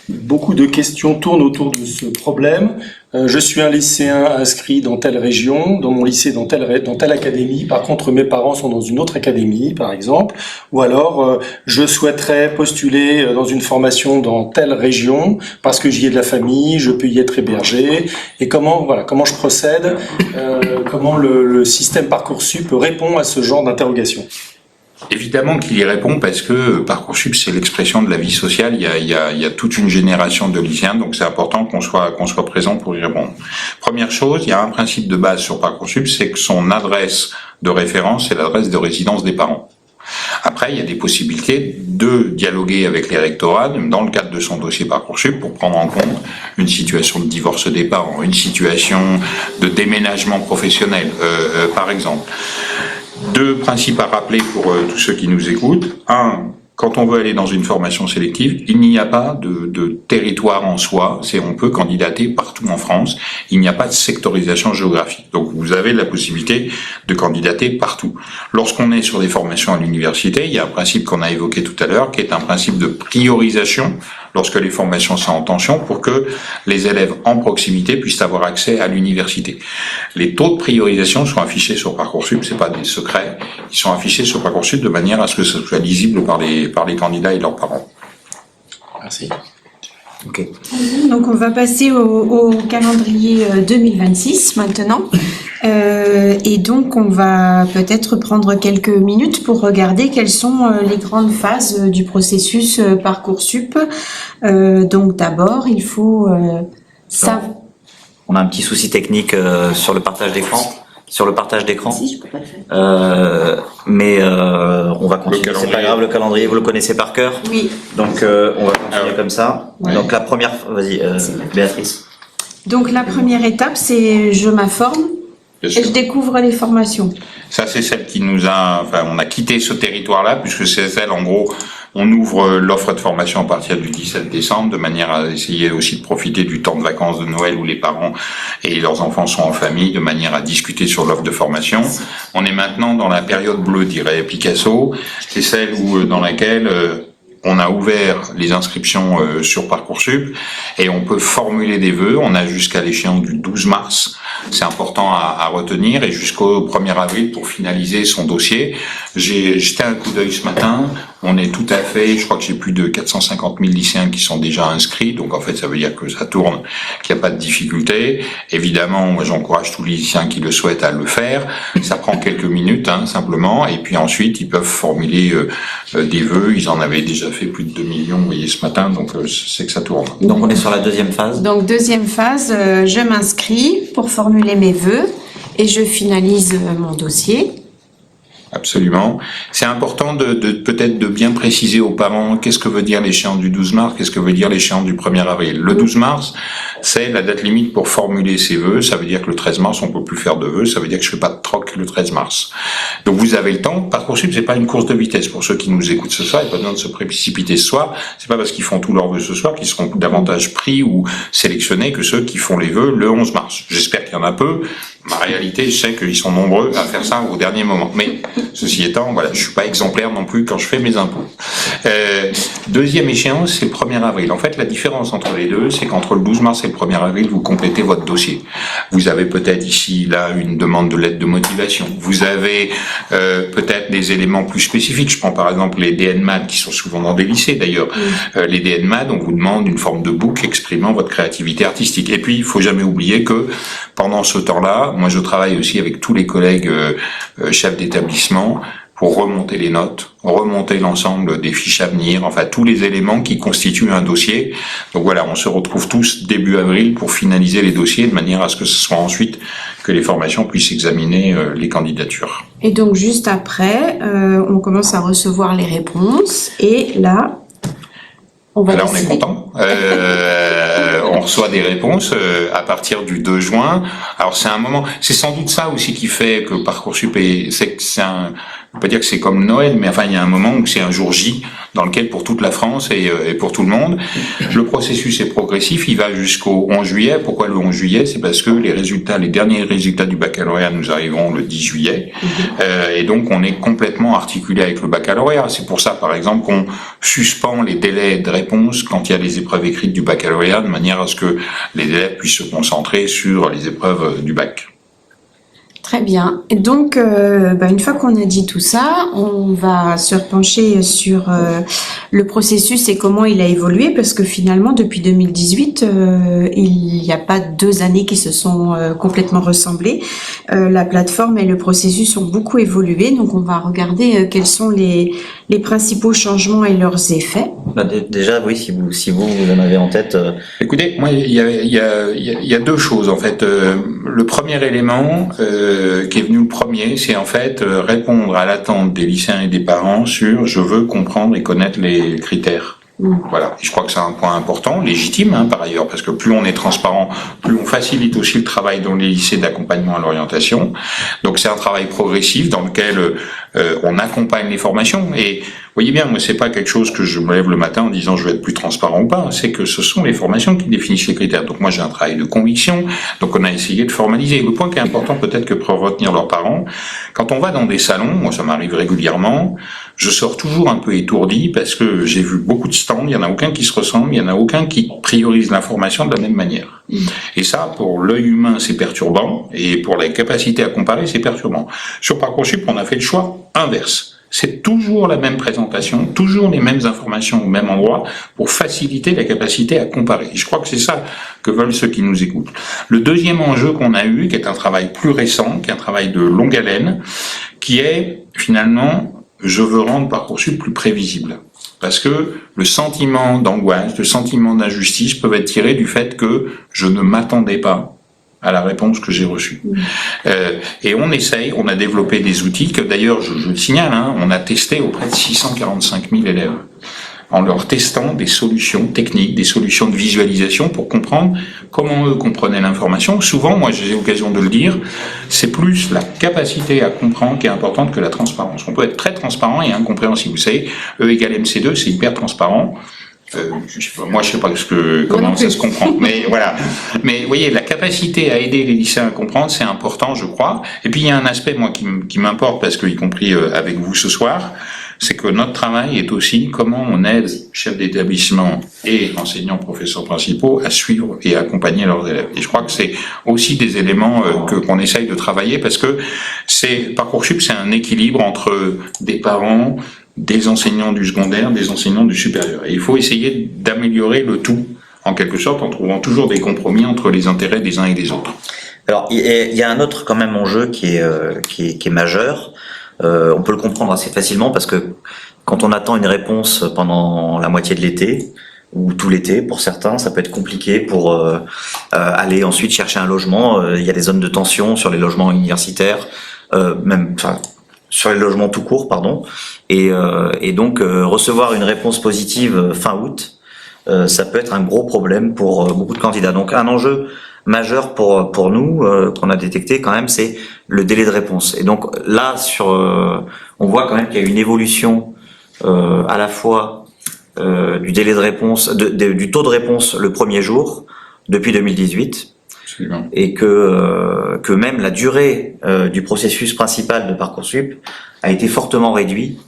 Beaucoup de questions tournent autour de ce problème. Je suis un lycéen inscrit dans telle région, dans mon lycée dans telle académie. Par contre, mes parents sont dans une autre académie, par exemple. Ou alors, je souhaiterais postuler dans une formation dans telle région parce que j'y ai de la famille, je peux y être hébergé. Et comment je procède, comment le système Parcoursup répond à ce genre d'interrogation. Évidemment qu'il y répond parce que Parcoursup, c'est l'expression de la vie sociale. Il y a toute une génération de lycéens, donc c'est important qu'on soit présent pour y répondre. Première chose, il y a un principe de base sur Parcoursup, c'est que son adresse de référence, c'est l'adresse de résidence des parents. Après, il y a des possibilités de dialoguer avec les rectorats dans le cadre de son dossier Parcoursup pour prendre en compte une situation de divorce des parents, une situation de déménagement professionnel, par exemple. Deux principes à rappeler pour tous ceux qui nous écoutent. Un, quand on veut aller dans une formation sélective, il n'y a pas de territoire en soi. On peut candidater partout en France. Il n'y a pas de sectorisation géographique. Donc, vous avez la possibilité de candidater partout. Lorsqu'on est sur des formations à l'université, il y a un principe qu'on a évoqué tout à l'heure, qui est un principe de priorisation lorsque les formations sont en tension pour que les élèves en proximité puissent avoir accès à l'université. Les taux de priorisation sont affichés sur Parcoursup, c'est pas des secrets. Ils sont affichés sur Parcoursup de manière à ce que ce soit lisible par les candidats et leurs parents. Merci. Ok. Donc on va passer au calendrier 2026 maintenant. Et donc on va peut-être prendre quelques minutes pour regarder quelles sont les grandes phases du processus Parcoursup. Donc d'abord il faut savoir. On a un petit souci technique sur le partage d'écran. Si, je peux pas le faire. Mais on va continuer. C'est pas grave, le calendrier, vous le connaissez par cœur. Oui. Donc on va continuer comme ça. Ouais. Donc la première, vas-y, Béatrice. Donc la première étape, c'est je m'informe et je découvre les formations. Ça, c'est celle qui on a quitté ce territoire-là, puisque c'est celle, en gros, on ouvre l'offre de formation à partir du 17 décembre, de manière à essayer aussi de profiter du temps de vacances de Noël où les parents et leurs enfants sont en famille, de manière à discuter sur l'offre de formation. On est maintenant dans la période bleue, dirait Picasso. C'est celle dans laquelle on a ouvert les inscriptions sur Parcoursup et on peut formuler des vœux. On a jusqu'à l'échéance du 12 mars. C'est important à retenir et jusqu'au 1er avril pour finaliser son dossier. J'ai jeté un coup d'œil ce matin. On est tout à fait, je crois que j'ai plus de 450 000 lycéens qui sont déjà inscrits. Donc en fait, ça veut dire que ça tourne, qu'il n'y a pas de difficulté. Évidemment, moi j'encourage tous les lycéens qui le souhaitent à le faire. Ça prend quelques minutes, simplement. Et puis ensuite, ils peuvent formuler des vœux. Ils en avaient déjà fait plus de 2 millions, vous voyez, ce matin. Donc c'est que ça tourne. Donc on est sur la deuxième phase. Donc deuxième phase, je m'inscris. pour formuler mes vœux et je finalise mon dossier. Absolument. C'est important de peut-être de bien préciser aux parents qu'est-ce que veut dire l'échéance du 12 mars, qu'est-ce que veut dire l'échéance du 1er avril. Le 12 mars, c'est la date limite pour formuler ses vœux. Ça veut dire que le 13 mars, on peut plus faire de vœux. Ça veut dire que je fais pas de troc le 13 mars. Donc vous avez le temps. Parcoursup, c'est pas une course de vitesse pour ceux qui nous écoutent ce soir. Il n'y a pas besoin de se précipiter ce soir. C'est pas parce qu'ils font tous leurs vœux ce soir qu'ils seront davantage pris ou sélectionnés que ceux qui font les vœux le 11 mars. J'espère qu'il y en a peu. Ma réalité, je sais qu'ils sont nombreux à faire ça au dernier moment. Mais ceci étant, voilà, je suis pas exemplaire non plus quand je fais mes impôts. Deuxième échéance, c'est le 1er avril. En fait, la différence entre les deux, c'est qu'entre le 12 mars et le 1er avril, vous complétez votre dossier. Vous avez peut-être ici, là, une demande de lettre de motivation. Vous avez peut-être des éléments plus spécifiques. Je prends par exemple les DNMAD, qui sont souvent dans des lycées d'ailleurs. Les DNMAD, on vous demande une forme de book exprimant votre créativité artistique. Et puis, il faut jamais oublier que pendant ce temps-là, moi je travaille aussi avec tous les collègues chefs d'établissement pour remonter les notes, remonter l'ensemble des fiches à venir, enfin tous les éléments qui constituent un dossier. Donc voilà, on se retrouve tous début avril pour finaliser les dossiers de manière à ce que ce soit ensuite que les formations puissent examiner les candidatures. Et donc juste après, on commence à recevoir les réponses et là, on va on est content. On reçoit des réponses à partir du 2 juin. Alors c'est un moment, c'est sans doute ça aussi qui fait que Parcoursup c'est un, je ne veux pas dire que c'est comme Noël, mais enfin il y a un moment où c'est un jour J dans lequel pour toute la France et pour tout le monde, le processus est progressif, il va jusqu'au 11 juillet. Pourquoi le 11 juillet? C'est parce que les derniers résultats du baccalauréat nous arriveront le 10 juillet, et donc on est complètement articulé avec le baccalauréat. C'est pour ça par exemple qu'on suspend les délais de réponse quand il y a les épreuves écrites du baccalauréat, de manière à ce que les élèves puissent se concentrer sur les épreuves du bac. Très bien. Et donc, une fois qu'on a dit tout ça, on va se pencher sur le processus et comment il a évolué, parce que finalement, depuis 2018, il n'y a pas 2 années qui se sont complètement ressemblées. La plateforme et le processus ont beaucoup évolué, donc on va regarder quels sont les principaux changements et leurs effets. Déjà, oui, si vous en avez en tête. Écoutez, moi, il y a 2 choses en fait. Le premier élément qui est venu le premier, c'est en fait répondre à l'attente des lycéens et des parents sur je veux comprendre et connaître les critères. Voilà, et je crois que c'est un point important, légitime par ailleurs, parce que plus on est transparent, plus on facilite aussi le travail dans les lycées d'accompagnement à l'orientation. Donc c'est un travail progressif dans lequel on accompagne les formations. Et voyez bien, moi c'est pas quelque chose que je me lève le matin en disant je vais être plus transparent ou pas, c'est que ce sont les formations qui définissent les critères. Donc moi j'ai un travail de conviction, donc on a essayé de formaliser. Le point qui est important peut-être que pour retenir leurs parents, quand on va dans des salons, moi ça m'arrive régulièrement, je sors toujours un peu étourdi parce que j'ai vu beaucoup de stands, il y en a aucun qui se ressemble, il y en a aucun qui priorise l'information de la même manière. Et ça, pour l'œil humain, c'est perturbant, et pour la capacité à comparer, c'est perturbant. Sur Parcoursup, on a fait le choix inverse. C'est toujours la même présentation, toujours les mêmes informations au même endroit pour faciliter la capacité à comparer. Et je crois que c'est ça que veulent ceux qui nous écoutent. Le deuxième enjeu qu'on a eu, qui est un travail plus récent, qui est un travail de longue haleine, qui est finalement, je veux rendre Parcoursup plus prévisible. Parce que le sentiment d'angoisse, le sentiment d'injustice peuvent être tirés du fait que je ne m'attendais pas à la réponse que j'ai reçue. Et on a développé des outils que d'ailleurs, je le signale, on a testé auprès de 645 000 élèves, en leur testant des solutions techniques, des solutions de visualisation pour comprendre comment eux comprenaient l'information. Souvent, moi j'ai l'occasion de le dire, c'est plus la capacité à comprendre qui est importante que la transparence. On peut être très transparent et incompréhensible. Vous savez, E égale MC2, c'est hyper transparent. Moi, je sais pas comment ça se comprend, mais voilà. Mais vous voyez, la capacité à aider les lycéens à comprendre, c'est important, je crois. Et puis il y a un aspect, moi, qui m'importe, parce que y compris avec vous ce soir, c'est que notre travail est aussi comment on aide chefs d'établissement et enseignants, professeurs principaux à suivre et à accompagner leurs élèves. Et je crois que c'est aussi des éléments qu'on essaye de travailler, parce que Parcoursup, c'est un équilibre entre des parents, des enseignants du secondaire, des enseignants du supérieur. Et il faut essayer d'améliorer le tout, en quelque sorte, en trouvant toujours des compromis entre les intérêts des uns et des autres. Alors, il y a un autre quand même enjeu qui est majeur. On peut le comprendre assez facilement parce que quand on attend une réponse pendant la moitié de l'été, ou tout l'été pour certains. Ça peut être compliqué pour aller ensuite chercher un logement. Il y a des zones de tension sur les logements universitaires, sur les logements tout court, pardon. Et donc recevoir une réponse positive fin août, ça peut être un gros problème pour beaucoup de candidats. Donc un enjeu majeur pour nous qu'on a détecté quand même, c'est le délai de réponse. Et donc là on voit quand même qu'il y a une évolution à la fois du délai de réponse, du taux de réponse le premier jour depuis 2018. Absolument. Et que même la durée du processus principal de Parcoursup a été fortement réduite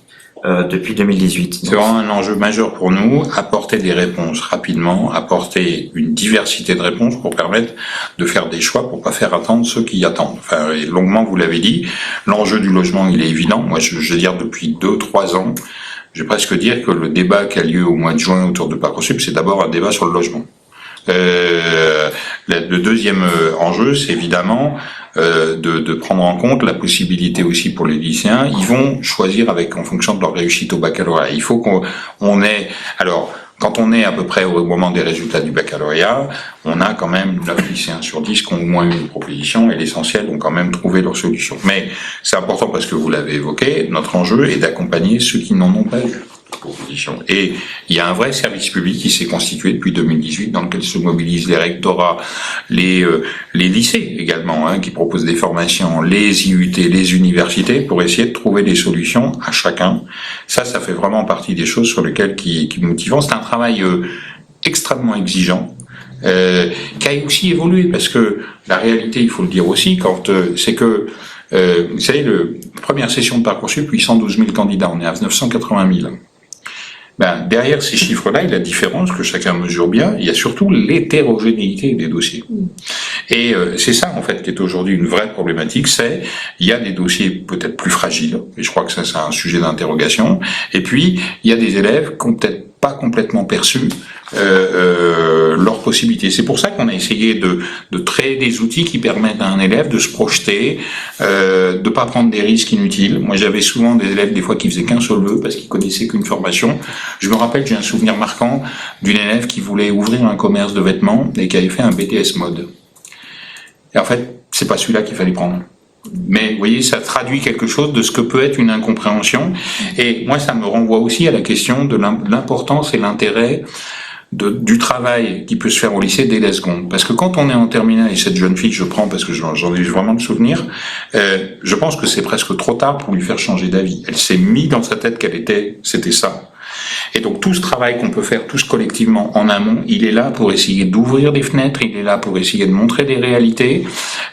depuis 2018. C'est vraiment un enjeu majeur pour nous, apporter des réponses rapidement, apporter une diversité de réponses pour permettre de faire des choix, pour pas faire attendre ceux qui attendent. Enfin, et longuement, vous l'avez dit, l'enjeu du logement, il est évident. Moi, je veux dire, depuis 2-3 ans, je vais presque dire que le débat qui a lieu au mois de juin autour de Parcoursup, c'est d'abord un débat sur le logement. Le deuxième enjeu, c'est évidemment de prendre en compte la possibilité aussi pour les lycéens. Ils vont choisir en fonction de leur réussite au baccalauréat. Il faut qu'on ait... Alors, quand on est à peu près au moment des résultats du baccalauréat, on a quand même 9 lycéens sur 10 qui ont au moins eu une proposition, et l'essentiel ont quand même trouvé leur solution. Mais c'est important parce que vous l'avez évoqué, notre enjeu est d'accompagner ceux qui n'en ont pas eu proposition. Et il y a un vrai service public qui s'est constitué depuis 2018 dans lequel se mobilisent les rectorats, les lycées également, qui proposent des formations, les IUT, les universités, pour essayer de trouver des solutions à chacun. Ça fait vraiment partie des choses sur lesquelles qui nous motivent. C'est un travail extrêmement exigeant, qui a aussi évolué, parce que la réalité, il faut le dire aussi, c'est que vous savez, la première session de Parcoursup, 812 000 candidats, on est à 980 000. Derrière ces chiffres-là, et la différence que chacun mesure bien, il y a surtout l'hétérogénéité des dossiers. Et c'est ça, en fait, qui est aujourd'hui une vraie problématique, il y a des dossiers peut-être plus fragiles, et je crois que ça, c'est un sujet d'interrogation, et puis, il y a des élèves qui n'ont peut-être pas complètement perçu leurs possibilités. C'est pour ça qu'on a essayé de créer des outils qui permettent à un élève de se projeter, de pas prendre des risques inutiles. Moi, j'avais souvent des élèves des fois qui faisaient qu'un seul vœu parce qu'ils connaissaient qu'une formation. Je me rappelle, j'ai un souvenir marquant d'une élève qui voulait ouvrir un commerce de vêtements et qui avait fait un BTS mode. Et en fait, c'est pas celui-là qu'il fallait prendre. Mais vous voyez, ça traduit quelque chose de ce que peut être une incompréhension. Et moi, ça me renvoie aussi à la question de l'importance et l'intérêt du travail qui peut se faire au lycée dès la seconde. Parce que quand on est en terminale, et cette jeune fille, je prends parce que j'en ai vraiment le souvenir, je pense que c'est presque trop tard pour lui faire changer d'avis. Elle s'est mis dans sa tête c'était ça. Et donc tout ce travail qu'on peut faire tous collectivement en amont, il est là pour essayer d'ouvrir des fenêtres, il est là pour essayer de montrer des réalités,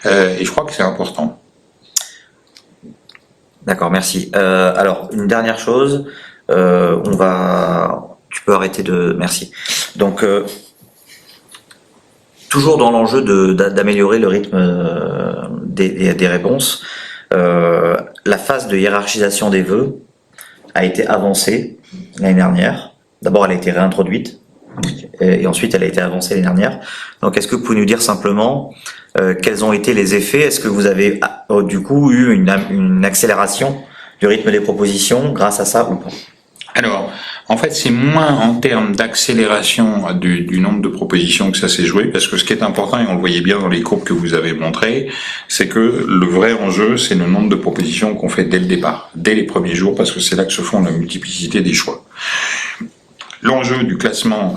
et je crois que c'est important. D'accord, merci. Alors, une dernière chose, tu peux arrêter merci. Donc, toujours dans l'enjeu d'améliorer le rythme des réponses, la phase de hiérarchisation des vœux a été avancée l'année dernière. D'abord, elle a été réintroduite, et ensuite elle a été avancée l'année dernière. Donc, est-ce que vous pouvez nous dire simplement quels ont été les effets? Est-ce que vous avez du coup eu une accélération du rythme des propositions grâce à ça ou pas? Alors, en fait, c'est moins en termes d'accélération du nombre de propositions que ça s'est joué, parce que ce qui est important, et on le voyait bien dans les courbes que vous avez montrées, c'est que le vrai enjeu, c'est le nombre de propositions qu'on fait dès le départ, dès les premiers jours, parce que c'est là que se font la multiplicité des choix. L'enjeu du classement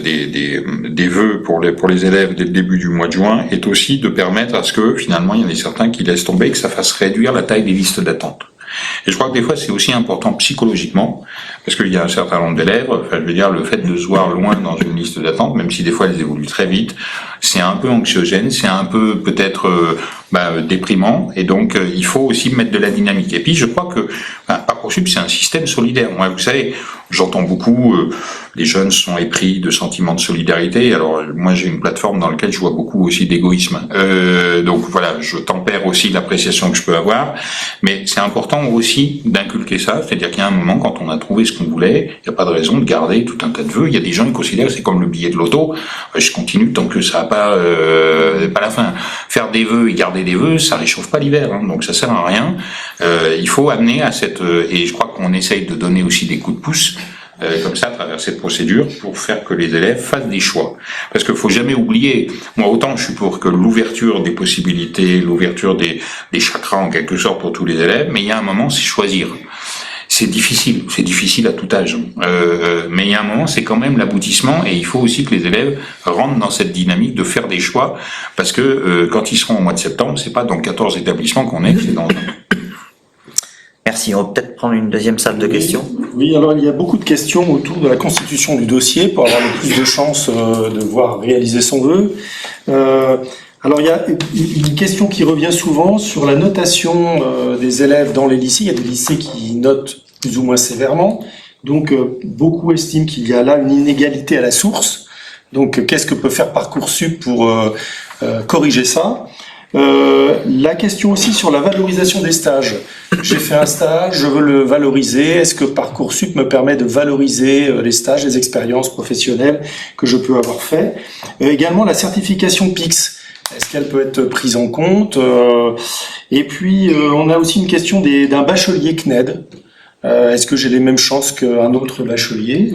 des vœux pour les élèves dès le début du mois de juin est aussi de permettre à ce que, finalement, il y en ait certains qui laissent tomber, que ça fasse réduire la taille des listes d'attente. Et je crois que des fois, c'est aussi important psychologiquement, parce qu'il y a un certain nombre d'élèves, je veux dire, le fait de se voir loin dans une liste d'attente, même si des fois elles évoluent très vite, c'est un peu anxiogène, c'est un peu peut-être déprimant, et donc il faut aussi mettre de la dynamique. Et puis je crois que Parcoursup, c'est un système solidaire. Moi, vous savez, j'entends beaucoup, les jeunes sont épris de sentiments de solidarité. Alors moi, j'ai une plateforme dans laquelle je vois beaucoup aussi d'égoïsme. Donc voilà, je tempère aussi l'appréciation que je peux avoir, mais c'est important aussi d'inculquer ça, c'est-à-dire qu'il y a un moment, quand on a trouvé ce qu'on voulait, il n'y a pas de raison de garder tout un tas de vœux. Il y a des gens qui considèrent que c'est comme le billet de loto, je continue tant que ça n'a pas la fin. Faire des vœux et garder des vœux, ça réchauffe pas l'hiver, donc ça sert à rien. Il faut amener à et je crois qu'on essaye de donner aussi des coups de pouce comme ça, à travers cette procédure, pour faire que les élèves fassent des choix. Parce qu'il faut jamais oublier, moi autant je suis pour que l'ouverture des possibilités, l'ouverture des chakras en quelque sorte pour tous les élèves, mais il y a un moment, c'est choisir. C'est difficile à tout âge. Mais il y a un moment, c'est quand même l'aboutissement, et il faut aussi que les élèves rentrent dans cette dynamique de faire des choix, parce que quand ils seront au mois de septembre, c'est pas dans 14 établissements qu'on est, c'est dans... Merci. On va peut-être prendre une deuxième salle de questions. Oui, alors il y a beaucoup de questions autour de la constitution du dossier pour avoir le plus de chances de voir réaliser son vœu. Alors il y a une question qui revient souvent sur la notation des élèves dans les lycées. Il y a des lycées qui notent plus ou moins sévèrement. Donc beaucoup estiment qu'il y a là une inégalité à la source. Donc qu'est-ce que peut faire Parcoursup pour corriger ça ? La question aussi sur la valorisation des stages. J'ai fait un stage, je veux le valoriser. Est-ce que Parcoursup me permet de valoriser les stages, les expériences professionnelles que je peux avoir fait ? Également la certification PIX. Est-ce qu'elle peut être prise en compte ? Et puis on a aussi une question d'un bachelier CNED. Est-ce que j'ai les mêmes chances qu'un autre bachelier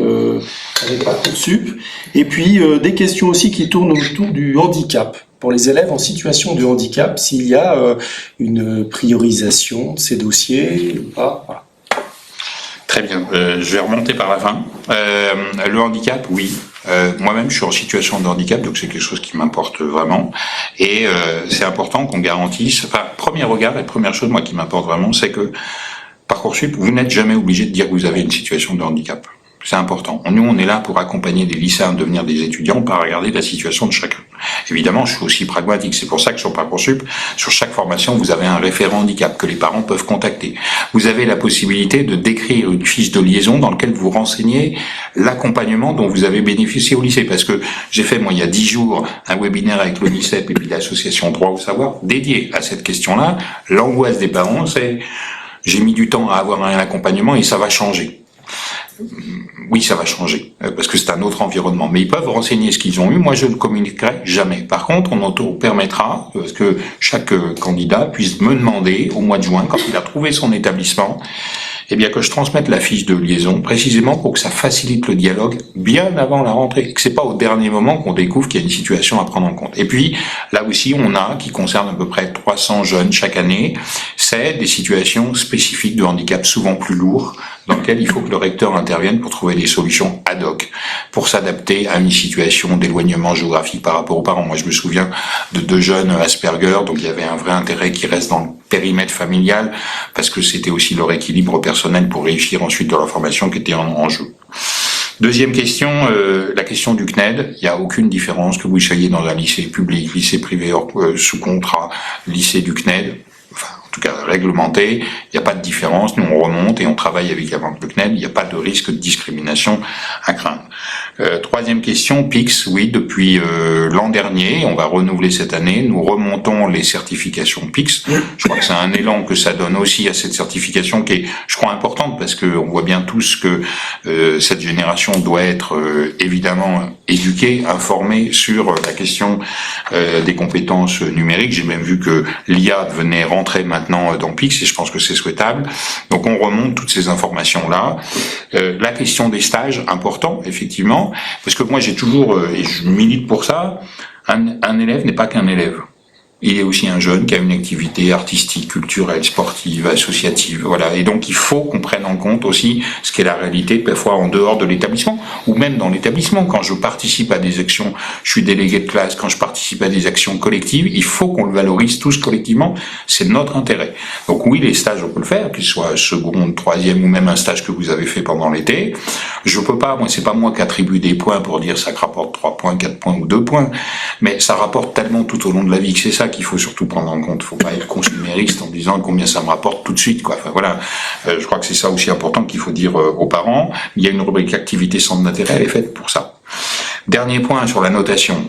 avec Parcoursup ? Et puis des questions aussi qui tournent autour du handicap. Pour les élèves en situation de handicap, s'il y a une priorisation de ces dossiers ou pas. Voilà. Très bien, je vais remonter par la fin. Le handicap, oui. Moi-même, je suis en situation de handicap, donc c'est quelque chose qui m'importe vraiment. Et c'est important qu'on garantisse... Enfin, premier regard, la première chose, moi, qui m'importe vraiment, c'est que Parcoursup, vous n'êtes jamais obligé de dire que vous avez une situation de handicap. C'est important. Nous, on est là pour accompagner des lycéens à devenir des étudiants, pas regarder la situation de chacun. Évidemment, je suis aussi pragmatique. C'est pour ça que sur Parcoursup, sur chaque formation, vous avez un référent handicap que les parents peuvent contacter. Vous avez la possibilité de décrire une fiche de liaison dans laquelle vous renseignez l'accompagnement dont vous avez bénéficié au lycée. Parce que j'ai fait, moi, il y a 10 jours, un webinaire avec l'ONICEP et puis l'association Droit au Savoir dédié à cette question-là. L'angoisse des parents, c'est j'ai mis du temps à avoir un accompagnement et ça va changer. Oui, ça va changer, parce que c'est un autre environnement. Mais ils peuvent renseigner ce qu'ils ont eu. Moi, je ne communiquerai jamais. Par contre, on permettra que chaque candidat puisse me demander, au mois de juin, quand il a trouvé son établissement, eh bien, que je transmette la fiche de liaison, précisément pour que ça facilite le dialogue bien avant la rentrée. Que c'est pas au dernier moment qu'on découvre qu'il y a une situation à prendre en compte. Et puis, là aussi, on a, qui concerne à peu près 300 jeunes chaque année, c'est des situations spécifiques de handicap souvent plus lourds, dans lesquelles il faut que le recteur intervienne pour trouver des solutions ad hoc, pour s'adapter à une situation d'éloignement géographique par rapport aux parents. Moi, je me souviens de 2 jeunes Asperger, donc il y avait un vrai intérêt qui reste dans le périmètre familial, parce que c'était aussi leur équilibre personnel pour réussir ensuite dans la formation qui était en jeu. Deuxième question, la question du CNED. Il n'y a aucune différence que vous soyez dans un lycée public, lycée privé sous contrat, lycée du CNED. Enfin, en tout cas réglementé, il n'y a pas de différence, nous on remonte et on travaille avec la banque de CNED, il n'y a pas de risque de discrimination à craindre. Troisième question, PIX, oui, depuis l'an dernier, on va renouveler cette année, nous remontons les certifications PIX. Je crois que c'est un élan que ça donne aussi à cette certification qui est, je crois, importante parce que on voit bien tous que cette génération doit être évidemment éduquée, informée sur la question des compétences numériques. J'ai même vu que l'IA venait rentrer maintenant dans PIX et je pense que c'est souhaitable. Donc on remonte toutes ces informations-là. La question des stages, important, effectivement. Parce que moi j'ai toujours, et je milite pour ça, un élève n'est pas qu'un élève. Il est aussi un jeune qui a une activité artistique, culturelle, sportive, associative, voilà. Et donc il faut qu'on prenne en compte aussi ce qu'est la réalité, parfois en dehors de l'établissement, ou même dans l'établissement. Quand je participe à des actions, je suis délégué de classe, quand je participe à des actions collectives, il faut qu'on le valorise tous collectivement, c'est notre intérêt. Donc oui, les stages, on peut le faire, qu'ils soient seconde, troisième, ou même un stage que vous avez fait pendant l'été. Je peux pas, moi, c'est pas moi qui attribue des points pour dire ça rapporte 3 points, 4 points ou 2 points, mais ça rapporte tellement tout au long de la vie que c'est ça qu'il faut surtout prendre en compte. Il faut pas être consumériste en disant combien ça me rapporte tout de suite, quoi. Enfin, voilà. Je crois que c'est ça aussi important qu'il faut dire aux parents. Il y a une rubrique activité centre d'intérêt, elle est faite pour ça. Dernier point sur la notation.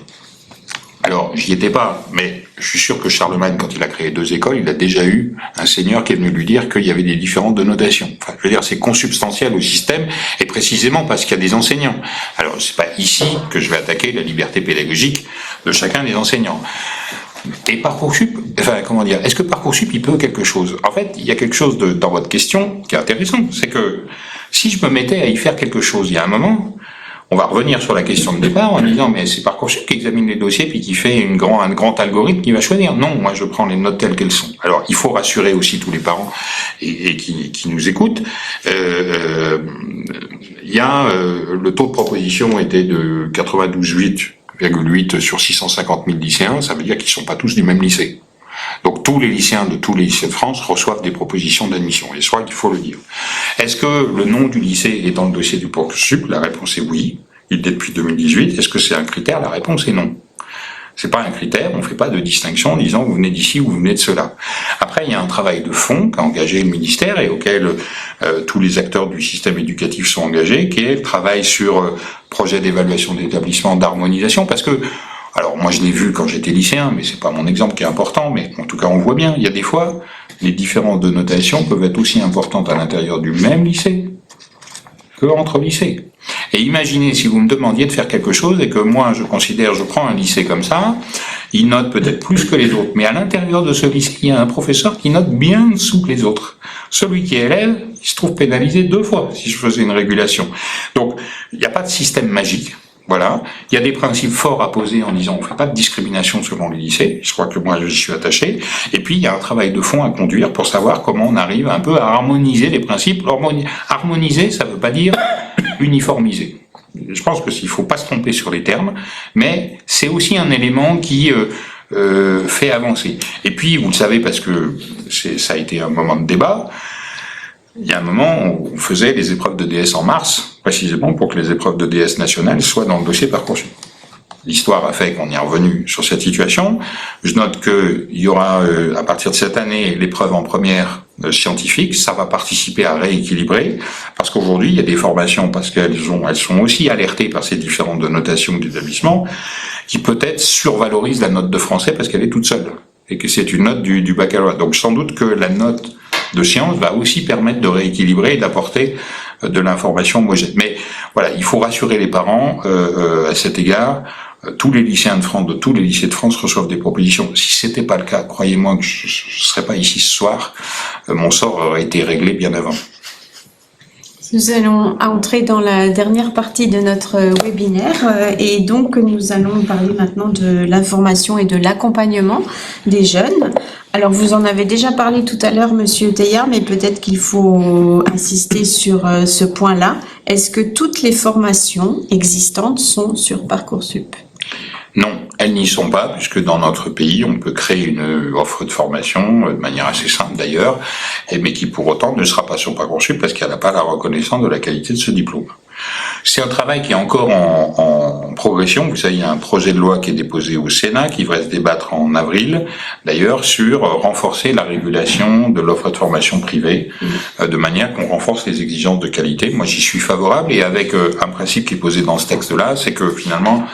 Alors, j'y étais pas, mais je suis sûr que Charlemagne, quand il a créé 2 écoles, il a déjà eu un seigneur qui est venu lui dire qu'il y avait des différences de notation. Enfin, je veux dire, c'est consubstantiel au système, et précisément parce qu'il y a des enseignants. Alors, c'est pas ici que je vais attaquer la liberté pédagogique de chacun des enseignants. Et Parcoursup, enfin, comment dire, est-ce que Parcoursup, il peut quelque chose? En fait, il y a quelque chose dans votre question qui est intéressant, c'est que Si je me mettais à y faire quelque chose, il y a un moment, on va revenir sur la question de départ en disant mais c'est Parcoursup qui examine les dossiers puis qui fait un grand algorithme qui va choisir. Non, moi je prends les notes telles qu'elles sont. Alors il faut rassurer aussi tous les parents et qui nous écoutent. Il y a le taux de proposition était de 92,8 sur 650 000 lycéens. Ça veut dire qu'ils sont pas tous du même lycée. Donc tous les lycéens de tous les lycées de France reçoivent des propositions d'admission. Et je crois qu'il faut le dire. Est-ce que le nom du lycée est dans le dossier du Parcoursup? La réponse est oui. Il l'est depuis 2018. Est-ce que c'est un critère? La réponse est non. C'est pas un critère. On fait pas de distinction en disant vous venez d'ici ou vous venez de cela. Après, il y a un travail de fond qu'a engagé le ministère et auquel tous les acteurs du système éducatif sont engagés, qui est le travail sur projet d'évaluation d'établissement, d'harmonisation, parce que alors moi je l'ai vu quand j'étais lycéen, mais c'est pas mon exemple qui est important, mais en tout cas on voit bien, il y a des fois, les différences de notation peuvent être aussi importantes à l'intérieur du même lycée que entre lycées. Et imaginez si vous me demandiez de faire quelque chose et que moi je prends un lycée comme ça, il note peut-être plus que les autres, mais à l'intérieur de ce lycée, il y a un professeur qui note bien dessous que les autres. Celui qui est élève, il se trouve pénalisé 2 fois si je faisais une régulation. Donc il n'y a pas de système magique. Voilà, il y a des principes forts à poser en disant on ne fait pas de discrimination selon les lycées, je crois que moi j'y suis attaché, et puis il y a un travail de fond à conduire pour savoir comment on arrive un peu à harmoniser les principes. Harmoniser, ça ne veut pas dire uniformiser. Je pense que s'il ne faut pas se tromper sur les termes, mais c'est aussi un élément qui fait avancer. Et puis, vous le savez, parce que ça a été un moment de débat, il y a un moment où on faisait les épreuves de DS en mars, précisément pour que les épreuves de DS nationales soient dans le dossier Parcoursup. L'histoire a fait qu'on est revenu sur cette situation. Je note qu'il y aura, à partir de cette année, l'épreuve en première scientifique. Ça va participer à rééquilibrer, parce qu'aujourd'hui, il y a des formations, parce qu'elles sont aussi alertées par ces différentes notations d'établissement, qui peut-être survalorisent la note de français parce qu'elle est toute seule, et que c'est une note du baccalauréat. Donc sans doute que la note de sciences va aussi permettre de rééquilibrer et d'apporter de l'information homogène. Mais voilà, il faut rassurer les parents à cet égard. Tous les lycéens de France, de tous les lycées de France reçoivent des propositions. Si c'était pas le cas, croyez-moi que je serais pas ici ce soir. Mon sort aurait été réglé bien avant. Nous allons entrer dans la dernière partie de notre webinaire et donc nous allons parler maintenant de l'information et de l'accompagnement des jeunes. Alors vous en avez déjà parlé tout à l'heure, Monsieur Teilhard, mais peut-être qu'il faut insister sur ce point-là. Est-ce que toutes les formations existantes sont sur Parcoursup ? Non, elles n'y sont pas, puisque dans notre pays, on peut créer une offre de formation, de manière assez simple d'ailleurs, mais qui pour autant ne sera pas sur Parcoursup parce qu'elle n'a pas la reconnaissance de la qualité de ce diplôme. C'est un travail qui est encore en progression. Vous savez, il y a un projet de loi qui est déposé au Sénat, qui va se débattre en avril, d'ailleurs, sur renforcer la régulation de l'offre de formation privée, de manière qu'on renforce les exigences de qualité. Moi, j'y suis favorable, et avec un principe qui est posé dans ce texte-là, c'est que finalement,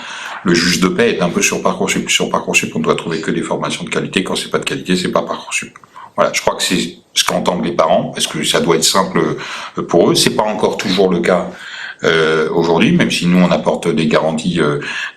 le juge de paix est un peu sur Parcoursup. Sur Parcoursup, on doit trouver que des formations de qualité. Quand c'est pas de qualité, c'est pas Parcoursup. Voilà, je crois que c'est ce qu'entendent les parents, parce que ça doit être simple pour eux. C'est pas encore toujours le cas aujourd'hui, même si nous on apporte des garanties.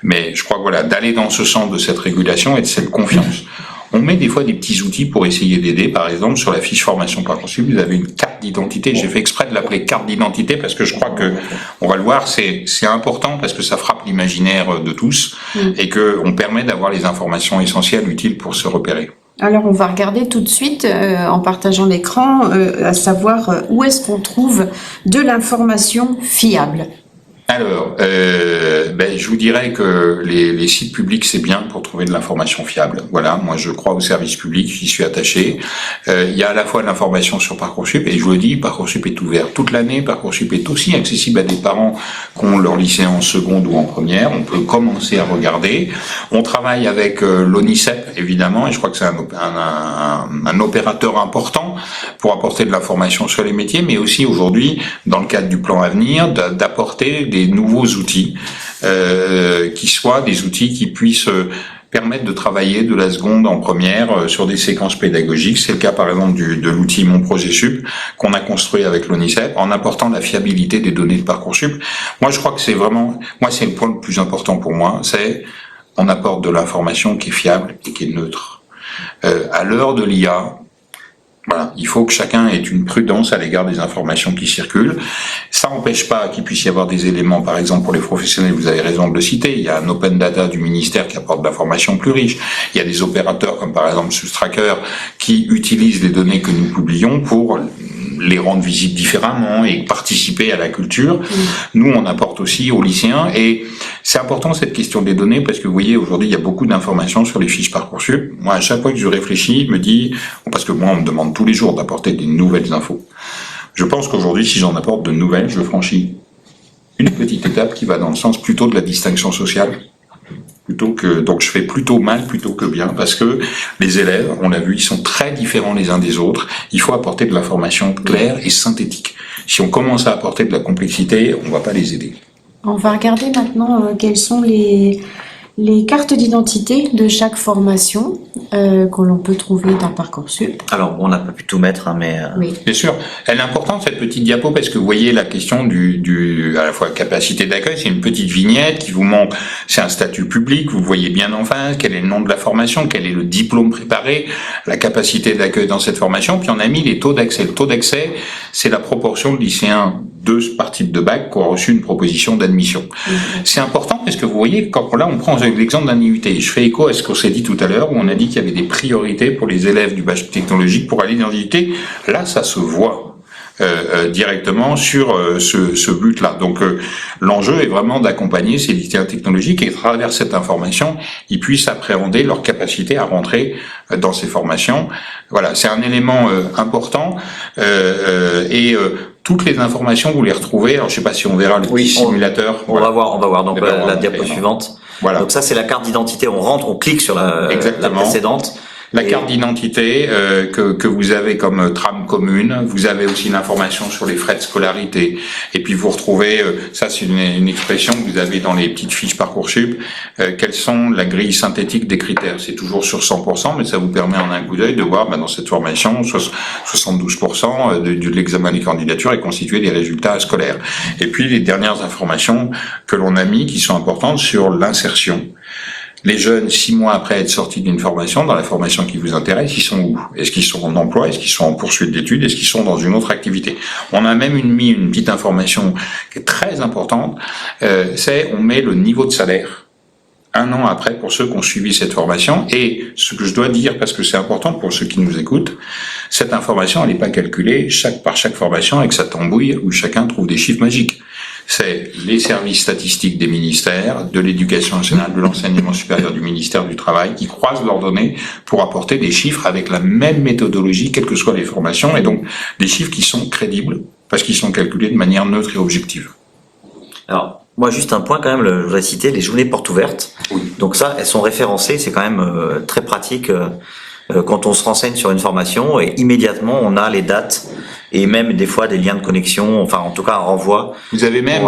Mais je crois que voilà, d'aller dans ce sens de cette régulation et de cette confiance. On met des fois des petits outils pour essayer d'aider. Par exemple, sur la fiche formation Parcoursup, vous avez une carte d'identité. J'ai fait exprès de l'appeler carte d'identité parce que je crois que, on va le voir, c'est important parce que ça frappe l'imaginaire de tous et que on permet d'avoir les informations essentielles utiles pour se repérer. Alors on va regarder tout de suite en partageant l'écran, à savoir où est-ce qu'on trouve de l'information fiable. Alors, je vous dirais que les sites publics, c'est bien pour trouver de l'information fiable. Voilà, moi je crois au service public, j'y suis attaché. Il y a à la fois de l'information sur Parcoursup, et je vous le dis, Parcoursup est ouvert toute l'année. Parcoursup est aussi accessible à des parents qui ont leur lycée en seconde ou en première. On peut commencer à regarder. On travaille avec l'ONICEP, évidemment, et je crois que c'est un opérateur important pour apporter de l'information sur les métiers, mais aussi aujourd'hui, dans le cadre du plan à venir, d'apporter des nouveaux outils qui soient des outils qui puissent permettre de travailler de la seconde en première sur des séquences pédagogiques. C'est le cas par exemple de l'outil Mon Projet Sup qu'on a construit avec l'ONICEP en apportant la fiabilité des données de Parcoursup. Moi je crois que c'est vraiment, c'est le point le plus important pour moi, c'est on apporte de l'information qui est fiable et qui est neutre. À l'heure de l'IA, Voilà, il faut que chacun ait une prudence à l'égard des informations qui circulent. Ça n'empêche pas qu'il puisse y avoir des éléments, par exemple pour les professionnels, vous avez raison de le citer, il y a un open data du ministère qui apporte de l'information plus riche. Il y a des opérateurs comme par exemple Substracker qui utilisent les données que nous publions pour les rendre visibles différemment et participer à la culture. Nous, on apporte aussi aux lycéens et c'est important cette question des données parce que vous voyez, aujourd'hui, il y a beaucoup d'informations sur les fiches Parcoursup. Moi, à chaque fois que je réfléchis, je me dis, parce que moi, on me demande tous les jours d'apporter des nouvelles infos. Je pense qu'aujourd'hui, si j'en apporte de nouvelles, je franchis une petite étape qui va dans le sens plutôt de la distinction sociale. Donc je fais plutôt mal plutôt que bien parce que les élèves, on l'a vu, ils sont très différents les uns des autres. Il faut apporter de l'information claire et synthétique. Si on commence à apporter de la complexité, on va pas les aider. On va regarder maintenant quelles sont les cartes d'identité de chaque formation que l'on peut trouver dans Parcoursup. Alors, on n'a pas pu tout mettre, mais... Oui. Bien sûr. Elle est importante, cette petite diapo, parce que vous voyez la question à la fois capacité d'accueil, c'est une petite vignette qui vous montre, c'est un statut public, vous voyez bien en face, quel est le nom de la formation, quel est le diplôme préparé, la capacité d'accueil dans cette formation, puis on a mis les taux d'accès. Le taux d'accès, c'est la proportion de lycéens par type de bac qui ont reçu une proposition d'admission. C'est important parce que vous voyez, quand là on prend l'exemple d'un IUT, je fais écho à ce qu'on s'est dit tout à l'heure, où on a dit qu'il y avait des priorités pour les élèves du bac technologique pour aller dans l'IUT. Là, ça se voit directement sur ce but-là. Donc l'enjeu est vraiment d'accompagner ces lycéens technologiques et à travers cette information, ils puissent appréhender leur capacité à rentrer dans ces formations. Voilà, c'est un élément important et toutes les informations, vous les retrouvez. Alors, je sais pas si on verra le petit simulateur. On va voir. Donc, la diapo non. suivante. Voilà. Donc, ça, c'est la carte d'identité. On rentre, on clique sur la précédente. La carte d'identité que vous avez comme trame commune, vous avez aussi l'information sur les frais de scolarité, et puis vous retrouvez, ça c'est une expression que vous avez dans les petites fiches Parcoursup, quelles sont la grille synthétique des critères. C'est toujours sur 100%, mais ça vous permet en un coup d'œil de voir dans cette formation, 72% de l'examen des candidatures est constitué des résultats scolaires. Et puis les dernières informations que l'on a mis qui sont importantes sur l'insertion. Les jeunes, 6 mois après être sortis d'une formation, dans la formation qui vous intéresse, ils sont où? Est-ce qu'ils sont en emploi? Est-ce qu'ils sont en poursuite d'études? Est-ce qu'ils sont dans une autre activité? On a même mis une petite information qui est très importante, on met le niveau de salaire 1 an après pour ceux qui ont suivi cette formation. Et ce que je dois dire, parce que c'est important pour ceux qui nous écoutent, cette information, elle n'est pas calculée par chaque formation avec sa tambouille où chacun trouve des chiffres magiques. C'est les services statistiques des ministères, de l'éducation nationale, de l'enseignement supérieur du ministère du Travail, qui croisent leurs données pour apporter des chiffres avec la même méthodologie, quelles que soient les formations, et donc des chiffres qui sont crédibles, parce qu'ils sont calculés de manière neutre et objective. Alors, moi, juste un point quand même, je voudrais citer les journées portes ouvertes. Oui. Donc ça, elles sont référencées, c'est quand même très pratique quand on se renseigne sur une formation, et immédiatement, on a les dates et même des fois des liens de connexion, enfin en tout cas un renvoi. Vous avez même,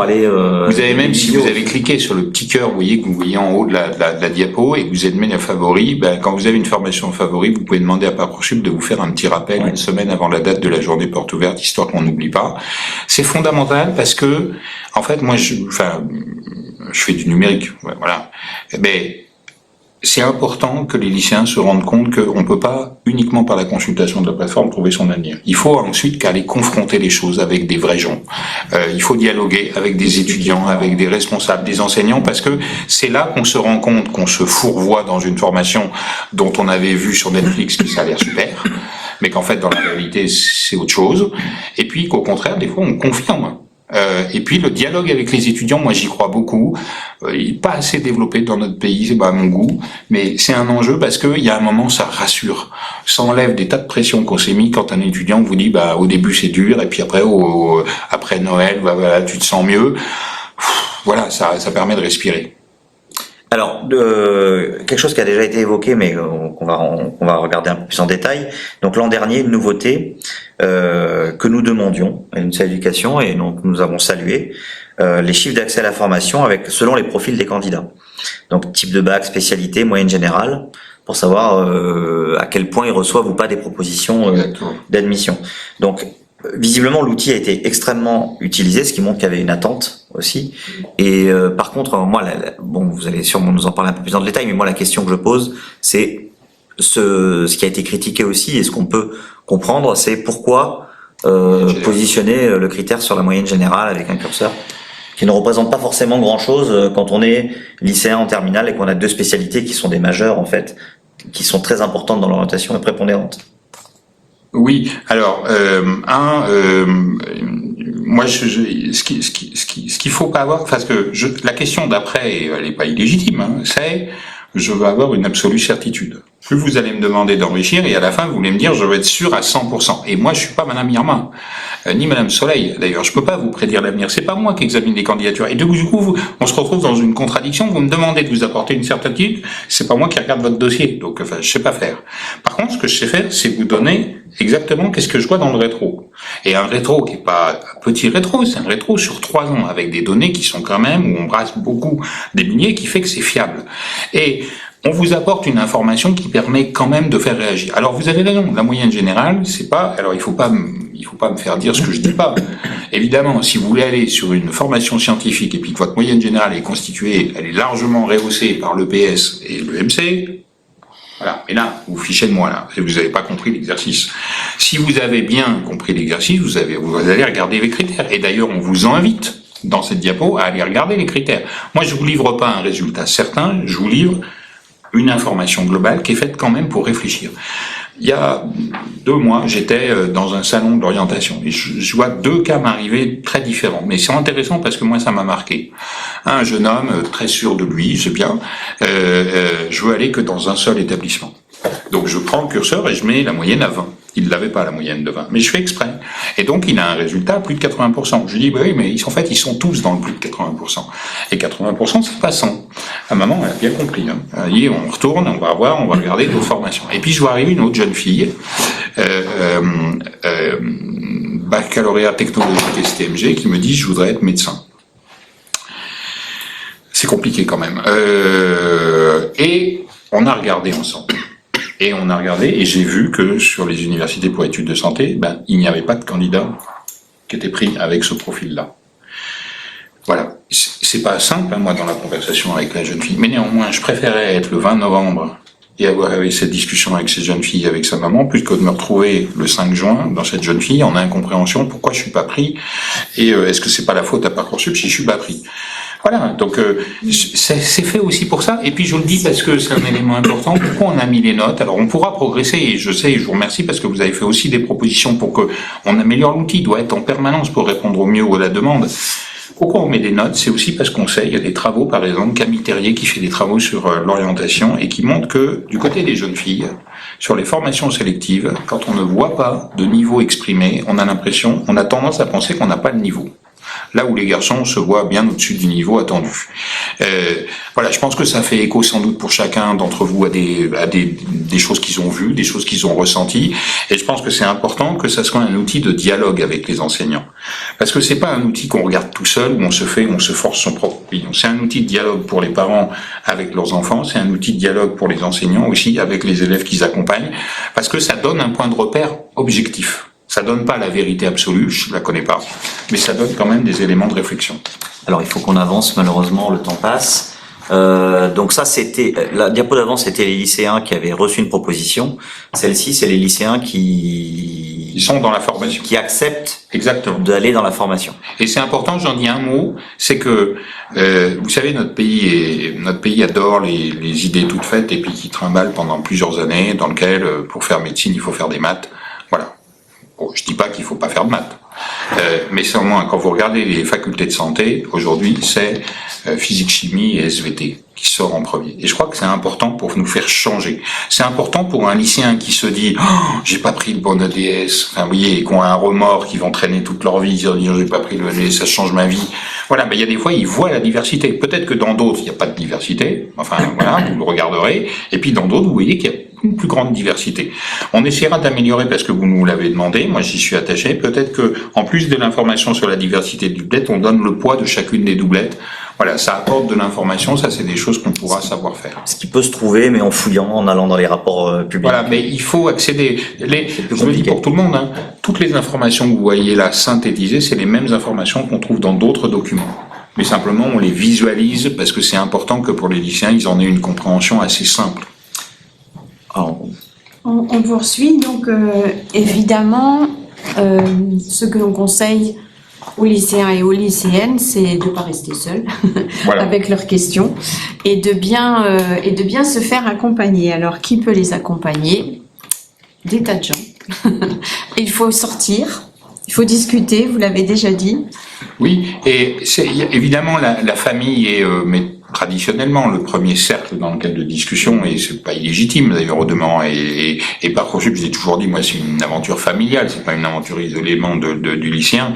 si vous avez cliqué sur le petit cœur, que vous voyez en haut de la diapo et que vous êtes mis à favori, quand vous avez une formation en favori, vous pouvez demander à Parcoursup de vous faire un petit rappel une semaine avant la date de la journée porte ouverte, histoire qu'on n'oublie pas. C'est fondamental parce que, en fait, moi, je fais du numérique, voilà. Mais c'est important que les lycéens se rendent compte qu'on ne peut pas, uniquement par la consultation de la plateforme, trouver son avenir. Il faut ensuite aller confronter les choses avec des vrais gens. Il faut dialoguer avec des étudiants, avec des responsables, des enseignants, parce que c'est là qu'on se rend compte qu'on se fourvoie dans une formation dont on avait vu sur Netflix que ça a l'air super, mais qu'en fait, dans la réalité, c'est autre chose. Et puis qu'au contraire, des fois, on confirme. Et puis le dialogue avec les étudiants, moi j'y crois beaucoup. Il n'est pas assez développé dans notre pays, c'est pas à mon goût, mais c'est un enjeu parce que il y a un moment ça rassure, ça enlève des tas de pressions qu'on s'est mis quand un étudiant vous dit au début c'est dur et puis après après Noël voilà tu te sens mieux. Voilà, ça permet de respirer. Alors, quelque chose qui a déjà été évoqué, mais qu'on va regarder un peu plus en détail. Donc l'an dernier, une nouveauté que nous demandions à l'UNSA Éducation, et donc nous avons salué les chiffres d'accès à la formation selon les profils des candidats. Donc type de bac, spécialité, moyenne générale, pour savoir à quel point ils reçoivent ou pas des propositions d'admission. Donc visiblement, l'outil a été extrêmement utilisé, ce qui montre qu'il y avait une attente aussi. Et par contre, moi, vous allez sûrement nous en parler un peu plus dans le détail, mais moi, la question que je pose, c'est ce qui a été critiqué aussi, et ce qu'on peut comprendre, c'est pourquoi positionner le critère sur la moyenne générale avec un curseur qui ne représente pas forcément grand-chose quand on est lycéen en terminale et qu'on a 2 spécialités qui sont des majeures, en fait, qui sont très importantes dans l'orientation et prépondérantes. Oui, alors moi ce qu'il faut pas avoir, parce que la question d'après elle est pas illégitime, hein, c'est je veux avoir une absolue certitude. Plus vous allez me demander d'enrichir et à la fin vous voulez me dire je veux être sûr à 100%. Et moi je suis pas Madame Irma, ni Madame Soleil. D'ailleurs je peux pas vous prédire l'avenir. C'est pas moi qui examine les candidatures. Et du coup on se retrouve dans une contradiction. Vous me demandez de vous apporter une certitude, c'est pas moi qui regarde votre dossier. Donc enfin je sais pas faire. Par contre ce que je sais faire c'est vous donner exactement qu'est-ce que je vois dans le rétro. Et un rétro qui est pas un petit rétro, c'est un rétro sur 3 ans avec des données qui sont quand même où on brasse beaucoup des milliers qui fait que c'est fiable. Et on vous apporte une information qui permet quand même de faire réagir. Alors vous avez raison, la moyenne générale, c'est pas. Alors il faut pas me faire dire ce que je dis pas. Évidemment, si vous voulez aller sur une formation scientifique et puis que votre moyenne générale est constituée, elle est largement rehaussée par l'EPS et l'EMC. Voilà. Mais là, vous fichez de moi là, et vous n'avez pas compris l'exercice. Si vous avez bien compris l'exercice, vous allez regarder les critères. Et d'ailleurs, on vous invite dans cette diapo à aller regarder les critères. Moi, je vous livre pas un résultat certain, je vous livre une information globale qui est faite quand même pour réfléchir. Il y a 2 mois, j'étais dans un salon d'orientation et je vois 2 cas m'arriver très différents. Mais c'est intéressant parce que moi, ça m'a marqué. Un jeune homme très sûr de lui, c'est bien. Je veux aller que dans un seul établissement. Donc je prends le curseur et je mets la moyenne à 20. Il l'avait pas la moyenne de 20, mais je fais exprès. Et donc il a un résultat à plus de 80%. Je lui dis oui, mais en fait ils sont tous dans le plus de 80%. Et 80% c'est pas 100. La maman elle a bien compris. Hein. Elle dit on retourne, on va voir, on va regarder d'autres formations. Et puis je vois arriver une autre jeune fille, baccalauréat technologique STMG, qui me dit je voudrais être médecin. C'est compliqué quand même. Et on a regardé ensemble. Et on a regardé, et j'ai vu que sur les universités pour études de santé, il n'y avait pas de candidat qui était pris avec ce profil-là. Voilà. C'est pas simple, hein, moi, dans la conversation avec la jeune fille. Mais néanmoins, je préférais être le 20 novembre et avoir eu cette discussion avec cette jeune fille, avec sa maman, plus que de me retrouver le 5 juin dans cette jeune fille en incompréhension, pourquoi je suis pas pris, et est-ce que c'est pas la faute à Parcoursup si je suis pas pris. Voilà, donc c'est fait aussi pour ça. Et puis je le dis parce que c'est un élément important. Pourquoi on a mis les notes? Alors on pourra progresser, et je sais, je vous remercie parce que vous avez fait aussi des propositions pour que on améliore l'outil. Il doit être en permanence pour répondre au mieux à la demande. Pourquoi on met des notes? C'est aussi parce qu'on sait, il y a des travaux, par exemple, Camille Terrier qui fait des travaux sur l'orientation et qui montre que du côté des jeunes filles, sur les formations sélectives, quand on ne voit pas de niveau exprimé, on a tendance à penser qu'on n'a pas de niveau. Là où les garçons se voient bien au-dessus du niveau attendu. Voilà, je pense que ça fait écho sans doute pour chacun d'entre vous à des choses qu'ils ont vues, des choses qu'ils ont ressenties, et je pense que c'est important que ça soit un outil de dialogue avec les enseignants. Parce que c'est pas un outil qu'on regarde tout seul, où on se force son propre opinion. C'est un outil de dialogue pour les parents avec leurs enfants, c'est un outil de dialogue pour les enseignants aussi, avec les élèves qu'ils accompagnent, parce que ça donne un point de repère objectif. Ça donne pas la vérité absolue, je la connais pas, mais ça donne quand même des éléments de réflexion. Alors il faut qu'on avance, malheureusement le temps passe. Donc ça c'était la diapo d'avant, c'était les lycéens qui avaient reçu une proposition. Celle-ci c'est les lycéens qui sont dans la formation, qui acceptent exactement d'aller dans la formation. Et c'est important, j'en dis un mot, c'est que vous savez notre pays adore les idées toutes faites et puis qui trimballent pendant plusieurs années, dans lequel pour faire médecine il faut faire des maths. Voilà. Bon, je dis pas qu'il faut pas faire de maths, mais c'est au moins quand vous regardez les facultés de santé aujourd'hui, c'est physique, chimie et SVT qui sort en premier. Et je crois que c'est important pour nous faire changer. C'est important pour un lycéen qui se dit j'ai pas pris le bon EDS, enfin vous voyez, qui ont un remords, qui vont traîner toute leur vie, dire j'ai pas pris le EDS, ça change ma vie. Voilà, mais il y a des fois ils voient la diversité. Peut-être que dans d'autres il n'y a pas de diversité. Enfin voilà, vous le regarderez. Et puis dans d'autres vous voyez qu'il y a une plus grande diversité. On essaiera d'améliorer parce que vous nous l'avez demandé, moi j'y suis attaché, peut-être que en plus de l'information sur la diversité de doublettes, on donne le poids de chacune des doublettes. Voilà, ça apporte de l'information, ça c'est des choses qu'on pourra savoir faire. Ce qui peut se trouver, mais en fouillant, en allant dans les rapports publics. Voilà, mais il faut accéder. Je le dis pour tout le monde, hein, toutes les informations que vous voyez là synthétisées, c'est les mêmes informations qu'on trouve dans d'autres documents. Mais simplement, on les visualise parce que c'est important que pour les lycéens, ils en aient une compréhension assez simple. Alors, On poursuit, donc évidemment, ce que l'on conseille aux lycéens et aux lycéennes, c'est de ne pas rester seuls Voilà. avec leurs questions et de bien se faire accompagner. Alors, qui peut les accompagner? Des tas de gens. Il faut sortir, il faut discuter, vous l'avez déjà dit. Oui, et évidemment la famille est mais traditionnellement le premier cercle dans lequel de discussion, et c'est pas illégitime d'ailleurs au demeurant, et Parcoursup, je l'ai toujours dit, moi c'est une aventure familiale, c'est pas une aventure isolément du lycéen.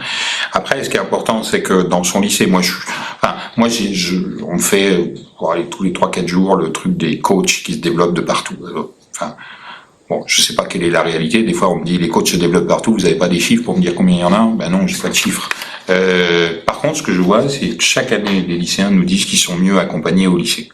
Après, ce qui est important, c'est que dans son lycée, on fait pour aller tous les 3-4 jours le truc des coachs qui se développent de partout. Bon, je sais pas quelle est la réalité. Des fois, on me dit les coachs se développent partout. Vous avez pas des chiffres pour me dire combien il y en a? Ben non, j'ai pas de chiffres. Par contre, ce que je vois, c'est que chaque année, les lycéens nous disent qu'ils sont mieux accompagnés au lycée.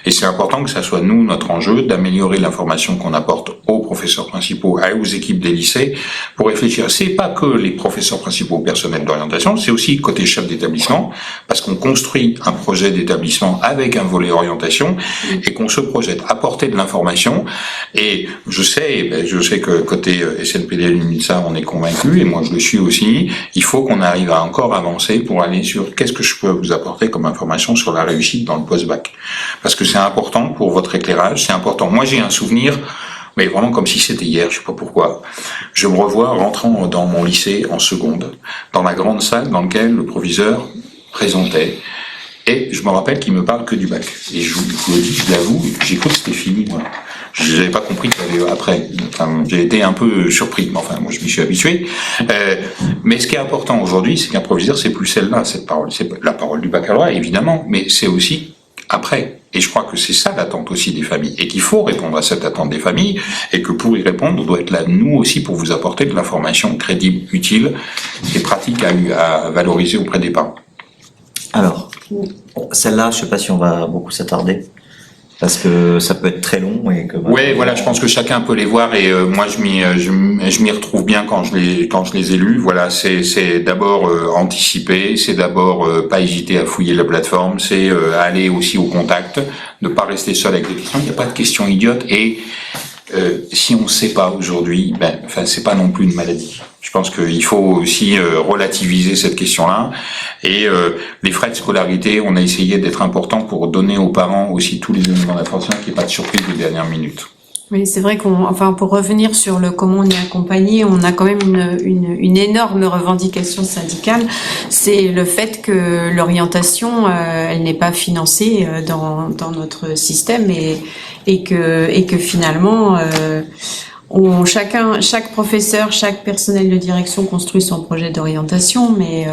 Et c'est important que ça soit nous, notre enjeu, d'améliorer l'information qu'on apporte aux professeurs principaux, aux équipes des lycées, pour réfléchir. C'est pas que les professeurs principaux personnels d'orientation, c'est aussi côté chef d'établissement, parce qu'on construit un projet d'établissement avec un volet orientation, et qu'on se projette, apporter de l'information. Et je sais que côté SNPD l'UNISA, on est convaincu, et moi je le suis aussi, il faut qu'on arrive à encore avancer pour aller sur qu'est-ce que je peux vous apporter comme information sur la réussite dans le post-bac. Parce que c'est important pour votre éclairage, c'est important. Moi, j'ai un souvenir, mais vraiment comme si c'était hier, je sais pas pourquoi. Je me revois rentrant dans mon lycée en seconde, dans la grande salle dans laquelle le proviseur présentait, et je me rappelle qu'il me parle que du bac. Et je vous le dis, je l'avoue, j'ai cru que c'était fini, moi. Je n'avais pas compris qu'il y avait après. Enfin, j'ai été un peu surpris, mais enfin, moi, je m'y suis habitué. Mais ce qui est important aujourd'hui, c'est qu'un proviseur, c'est plus celle-là, cette parole. C'est la parole du baccalauréat, évidemment, mais c'est aussi après. Et je crois que c'est ça l'attente aussi des familles, et qu'il faut répondre à cette attente des familles, et que pour y répondre, on doit être là, nous aussi, pour vous apporter de l'information crédible, utile et pratique à valoriser auprès des parents. Alors, celle-là, je sais pas si on va beaucoup s'attarder, parce que ça peut être très long et que. Ouais, voilà, je pense que chacun peut les voir, et moi je m'y retrouve bien quand je les ai lus. Voilà, c'est d'abord anticiper, c'est d'abord pas hésiter à fouiller la plateforme, c'est aller aussi au contact, ne pas rester seul avec des questions. Il n'y a pas de questions idiotes, et si on ne sait pas aujourd'hui, c'est pas non plus une maladie. Je pense qu'il faut aussi relativiser cette question-là. Et les frais de scolarité, on a essayé d'être important pour donner aux parents aussi tous les éléments d'information, qu'il n'y ait pas de surprise de dernière minute. Oui, c'est vrai pour revenir sur le comment on est accompagné, on a quand même une énorme revendication syndicale. C'est le fait que l'orientation, elle n'est pas financée dans notre système, et que finalement, chaque professeur, chaque personnel de direction construit son projet d'orientation, mais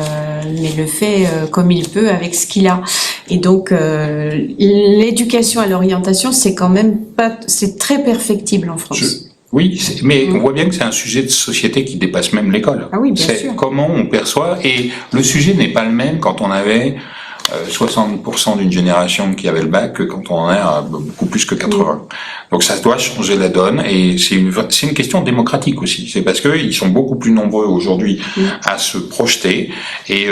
le fait comme il peut avec ce qu'il a. Et donc l'éducation à l'orientation, c'est quand même c'est très perfectible en France. Oui, mais on voit bien que c'est un sujet de société qui dépasse même l'école. Ah oui, bien sûr. C'est comment on perçoit, et le sujet n'est pas le même quand on avait 60% d'une génération qui avait le bac que quand on en a beaucoup plus que 80. Donc ça doit changer la donne, et c'est une question démocratique aussi. C'est parce que ils sont beaucoup plus nombreux aujourd'hui à se projeter, et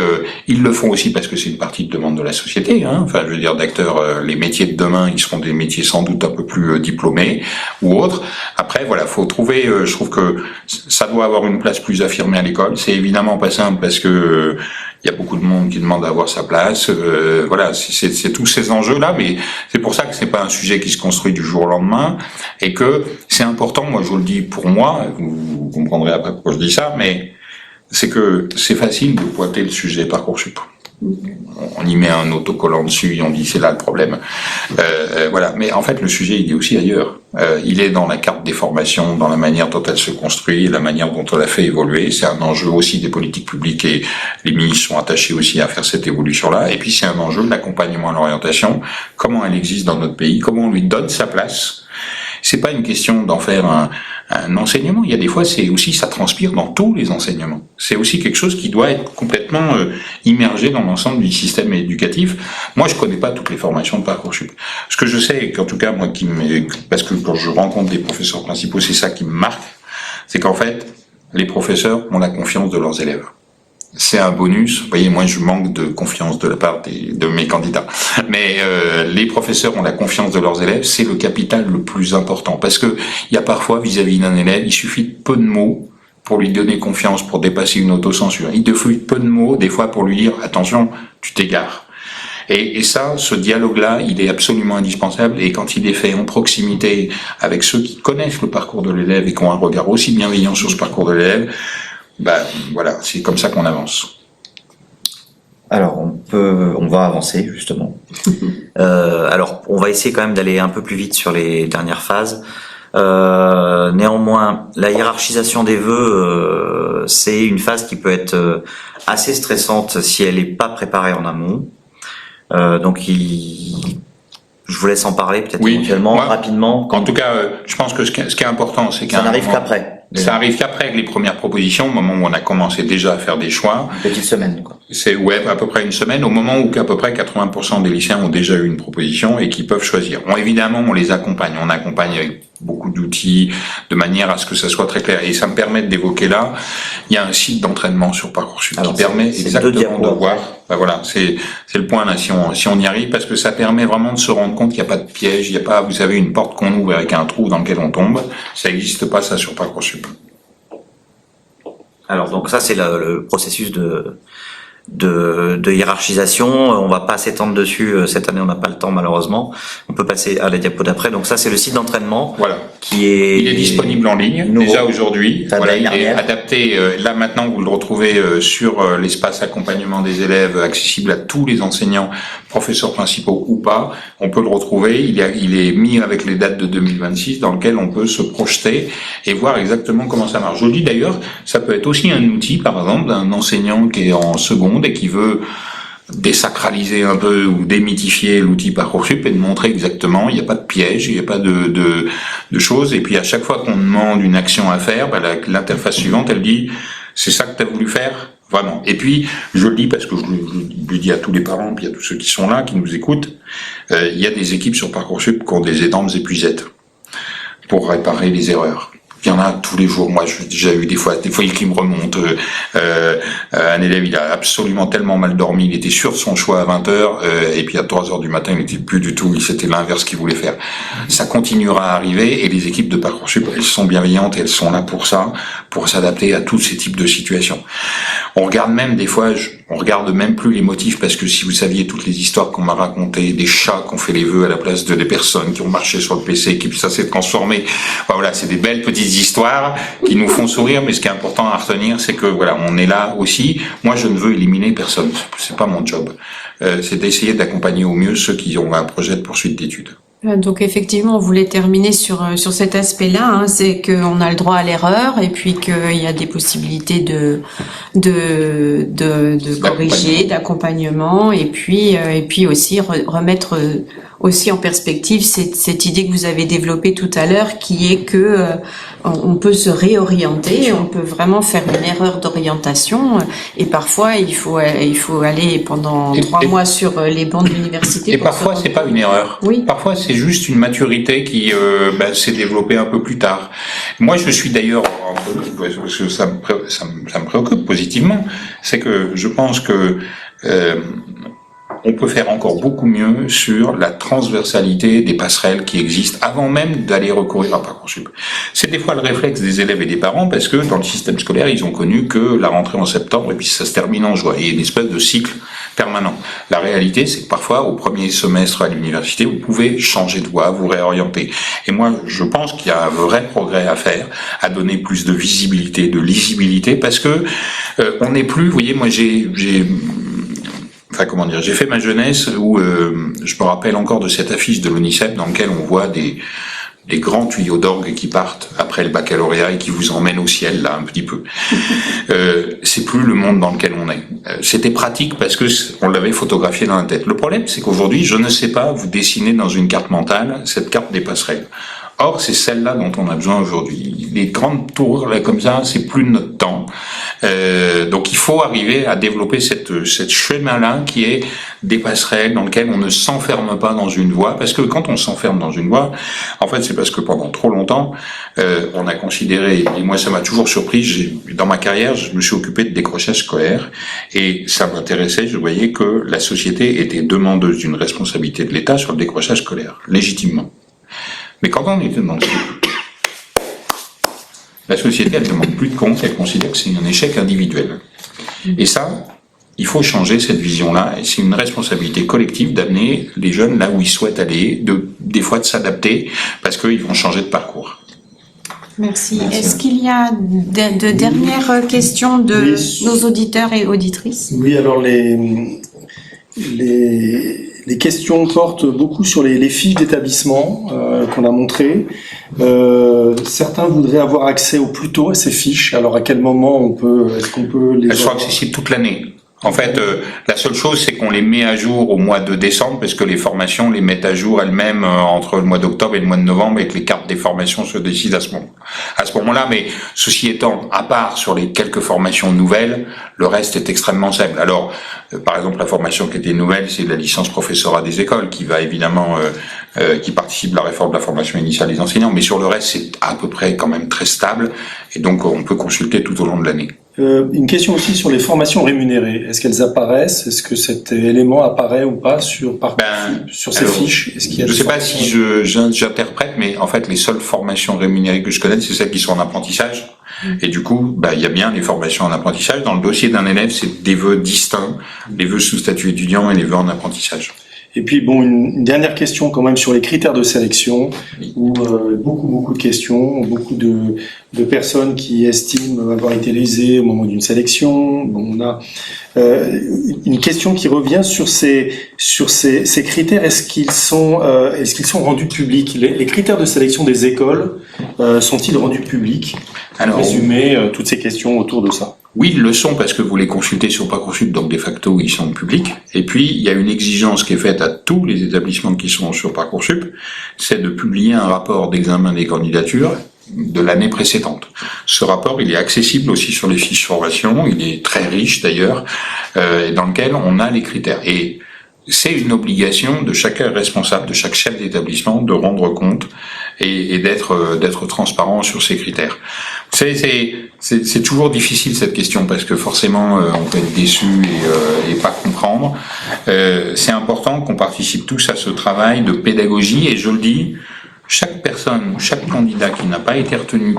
ils le font aussi parce que c'est une partie de demande de la société. Enfin, je veux dire, d'acteurs, les métiers de demain, ils seront des métiers sans doute un peu plus diplômés ou autres. Après, voilà, faut trouver. Je trouve que ça doit avoir une place plus affirmée à l'école. C'est évidemment pas simple parce que il y a beaucoup de monde qui demande à avoir sa place. Voilà, c'est tous ces enjeux-là, mais c'est pour ça que c'est pas un sujet qui se construit du jour au lendemain, et que c'est important. Moi, je vous le dis pour moi, vous comprendrez après pourquoi je dis ça, mais c'est que c'est facile de pointer le sujet Parcoursup. On y met un autocollant dessus et on dit c'est là le problème. Voilà. Mais en fait, le sujet, il est aussi ailleurs. Il est dans la carte des formations, dans la manière dont elle se construit, la manière dont on la fait évoluer. C'est un enjeu aussi des politiques publiques, et les ministres sont attachés aussi à faire cette évolution-là. Et puis c'est un enjeu de l'accompagnement à l'orientation. Comment elle existe dans notre pays, comment on lui donne sa place. C'est pas une question d'en faire un enseignement. Il y a des fois, c'est aussi, ça transpire dans tous les enseignements. C'est aussi quelque chose qui doit être complètement immergé dans l'ensemble du système éducatif. Moi, je connais pas toutes les formations de Parcoursup. Ce que je sais, qu'en tout cas, moi, parce que quand je rencontre des professeurs principaux, c'est ça qui me marque, c'est qu'en fait, les professeurs ont la confiance de leurs élèves. c'est un bonus. Vous voyez, moi, je manque de confiance de la part de mes candidats. Mais les professeurs ont la confiance de leurs élèves. C'est le capital le plus important. Parce que il y a parfois, vis-à-vis d'un élève, il suffit de peu de mots pour lui donner confiance, pour dépasser une autocensure. Il te faut peu de mots, des fois, pour lui dire « Attention, tu t'égares ». Et ça, ce dialogue-là, il est absolument indispensable. Et quand il est fait en proximité avec ceux qui connaissent le parcours de l'élève et qui ont un regard aussi bienveillant sur ce parcours de l'élève, voilà, c'est comme ça qu'on avance. Alors, on va avancer, justement. Alors, on va essayer quand même d'aller un peu plus vite sur les dernières phases. Néanmoins, la hiérarchisation des vœux, c'est une phase qui peut être assez stressante si elle n'est pas préparée en amont. Donc, je vous laisse en parler peut-être éventuellement, rapidement. En tout cas, je pense que ce qui est important, c'est ça n'arrive qu'après. Ça arrive qu'après avec les premières propositions, au moment où on a commencé déjà à faire des choix. Une petite semaine, quoi. C'est à peu près une semaine, au moment où à peu près 80% des lycéens ont déjà eu une proposition et qui peuvent choisir. Bon, évidemment, on les accompagne. On accompagne avec beaucoup d'outils, de manière à ce que ça soit très clair. Et ça me permet d'évoquer là, il y a un site d'entraînement sur Parcoursup qui permet exactement de voir. Voilà, c'est le point là, si on y arrive, parce que ça permet vraiment de se rendre compte qu'il n'y a pas de piège, il n'y a pas, vous savez, une porte qu'on ouvre avec un trou dans lequel on tombe. Ça n'existe pas, ça, sur Parcoursup. Alors, donc ça, c'est le processus de hiérarchisation. On va pas s'étendre dessus cette année, on n'a pas le temps malheureusement. On peut passer à la diapo d'après. Donc ça, c'est le site d'entraînement. Voilà. Il est disponible en ligne déjà aujourd'hui. Voilà, il est adapté. Là maintenant, vous le retrouvez sur l'espace accompagnement des élèves, accessible à tous les enseignants, professeurs principaux ou pas. On peut le retrouver. Il est mis avec les dates de 2026, dans lequel on peut se projeter et voir exactement comment ça marche. Je vous le dis d'ailleurs, ça peut être aussi un outil, par exemple, d'un enseignant qui est en seconde et qui veut désacraliser un peu ou démythifier l'outil Parcoursup et de montrer exactement, il n'y a pas de piège, il n'y a pas de choses. Et puis à chaque fois qu'on demande une action à faire, l'interface suivante, elle dit « c'est ça que tu as voulu faire ?» Vraiment. Et puis, je le dis parce que je le dis à tous les parents, puis à tous ceux qui sont là, qui nous écoutent, il y a des équipes sur Parcoursup qui ont des énormes épuisettes pour réparer les erreurs. Il y en a tous les jours. Moi, j'ai déjà eu des fois qui me remontent. Un élève, il a absolument tellement mal dormi, il était sûr de son choix à 20h, et puis à 3h du matin, il n'était plus du tout, c'était l'inverse qu'il voulait faire. Ça continuera à arriver, et les équipes de Parcoursup, elles sont bienveillantes, et elles sont là pour ça, pour s'adapter à tous ces types de situations. On regarde même, des fois, on regarde même plus les motifs, parce que si vous saviez toutes les histoires qu'on m'a racontées, des chats qui ont fait les vœux à la place des personnes qui ont marché sur le PC, qui puis ça s'est transformé. Enfin, voilà, c'est des belles petites histoires qui nous font sourire, mais ce qui est important à retenir, c'est que voilà, on est là aussi. Moi, je ne veux éliminer personne. C'est pas mon job. C'est d'essayer d'accompagner au mieux ceux qui ont un projet de poursuite d'études. Donc effectivement, on voulait terminer sur cet aspect-là, hein, c'est qu'on a le droit à l'erreur et puis qu'il y a des possibilités de corriger, d'accompagnement et puis aussi remettre aussi en perspective cette idée que vous avez développée tout à l'heure, qui est que on peut se réorienter, on peut vraiment faire une erreur d'orientation et parfois il faut aller pendant 3 mois sur les bancs de l'université. Et parfois c'est pas une erreur. Oui. Parfois c'est juste une maturité qui s'est développée un peu plus tard. Moi je suis d'ailleurs, parce que ça me préoccupe positivement, c'est que je pense que on peut faire encore beaucoup mieux sur la transversalité des passerelles qui existent avant même d'aller recourir à Parcoursup. C'est des fois le réflexe des élèves et des parents parce que dans le système scolaire, ils ont connu que la rentrée en septembre et puis ça se termine en juin. Il y a une espèce de cycle permanent. La réalité, c'est que parfois, au premier semestre à l'université, vous pouvez changer de voie, vous réorienter. Et moi, je pense qu'il y a un vrai progrès à faire, à donner plus de visibilité, de lisibilité, parce que on n'est plus, vous voyez, moi j'ai fait ma jeunesse où je me rappelle encore de cette affiche de l'ONICEP dans laquelle on voit des grands tuyaux d'orgue qui partent après le baccalauréat et qui vous emmènent au ciel, là, un petit peu. C'est plus le monde dans lequel on est. C'était pratique parce que on l'avait photographié dans la tête. Le problème, c'est qu'aujourd'hui, je ne sais pas vous dessiner dans une carte mentale cette carte des passerelles. Or, c'est celle-là dont on a besoin aujourd'hui. Les grandes tours, là, comme ça, c'est plus de notre temps. Donc, il faut arriver à développer cette chemin-là qui est des passerelles dans lequel on ne s'enferme pas dans une voie. Parce que quand on s'enferme dans une voie, en fait, c'est parce que pendant trop longtemps, on a considéré, et moi, ça m'a toujours surpris, dans ma carrière, je me suis occupé de décrochage scolaire, et ça m'intéressait, je voyais que la société était demandeuse d'une responsabilité de l'État sur le décrochage scolaire, légitimement. Mais quand on était dans le la société, elle ne demande plus de compte, elle considère que c'est un échec individuel. Et ça, il faut changer cette vision-là, et c'est une responsabilité collective d'amener les jeunes là où ils souhaitent aller, des fois de s'adapter, parce qu'ils vont changer de parcours. Merci. Est-ce qu'il y a de dernières questions de nos auditeurs et auditrices? Oui, alors les questions portent beaucoup sur les fiches d'établissement qu'on a montrées. Certains voudraient avoir accès au plus tôt à ces fiches. Alors à quel moment est-ce qu'on peut les Elles sont accessibles toute l'année. En fait, la seule chose, c'est qu'on les met à jour au mois de décembre, parce que les formations les mettent à jour elles-mêmes entre le mois d'octobre et le mois de novembre, et que les cartes des formations se décident à ce moment-là. Mais ceci étant, à part sur les quelques formations nouvelles, le reste est extrêmement simple. Alors, par exemple, la formation qui était nouvelle, c'est la licence professorat des écoles, qui va évidemment, qui participe de la réforme de la formation initiale des enseignants. Mais sur le reste, c'est à peu près quand même très stable, et donc on peut consulter tout au long de l'année. Une question aussi sur les formations rémunérées. Est-ce qu'elles apparaissent? Est-ce que cet élément apparaît ou pas sur ces fiches? Est-ce qu'il y a je ne sais pas si j'interprète, mais en fait, les seules formations rémunérées que je connais, c'est celles qui sont en apprentissage. Et du coup, il y a bien les formations en apprentissage. Dans le dossier d'un élève, c'est des vœux distincts, les vœux sous statut étudiant et les vœux en apprentissage. Et puis bon, une dernière question quand même sur les critères de sélection, où beaucoup de questions, beaucoup de personnes qui estiment avoir été lésées au moment d'une sélection. Bon, on a une question qui revient sur ces critères. Est-ce qu'ils sont rendus publics? Les critères de sélection des écoles sont-ils rendus publics? Alors, résumer toutes ces questions autour de ça. Oui, ils le sont parce que vous les consultez sur Parcoursup, donc de facto ils sont publics. Et puis il y a une exigence qui est faite à tous les établissements qui sont sur Parcoursup, c'est de publier un rapport d'examen des candidatures de l'année précédente. Ce rapport, il est accessible aussi sur les fiches formation, il est très riche d'ailleurs, dans lequel on a les critères. Et c'est une obligation de chaque responsable, de chaque chef d'établissement de rendre compte et d'être transparent sur ces critères. C'est toujours difficile cette question parce que forcément on peut être déçu et pas comprendre. C'est important qu'on participe tous à ce travail de pédagogie et je le dis, chaque personne, chaque candidat qui n'a pas été retenu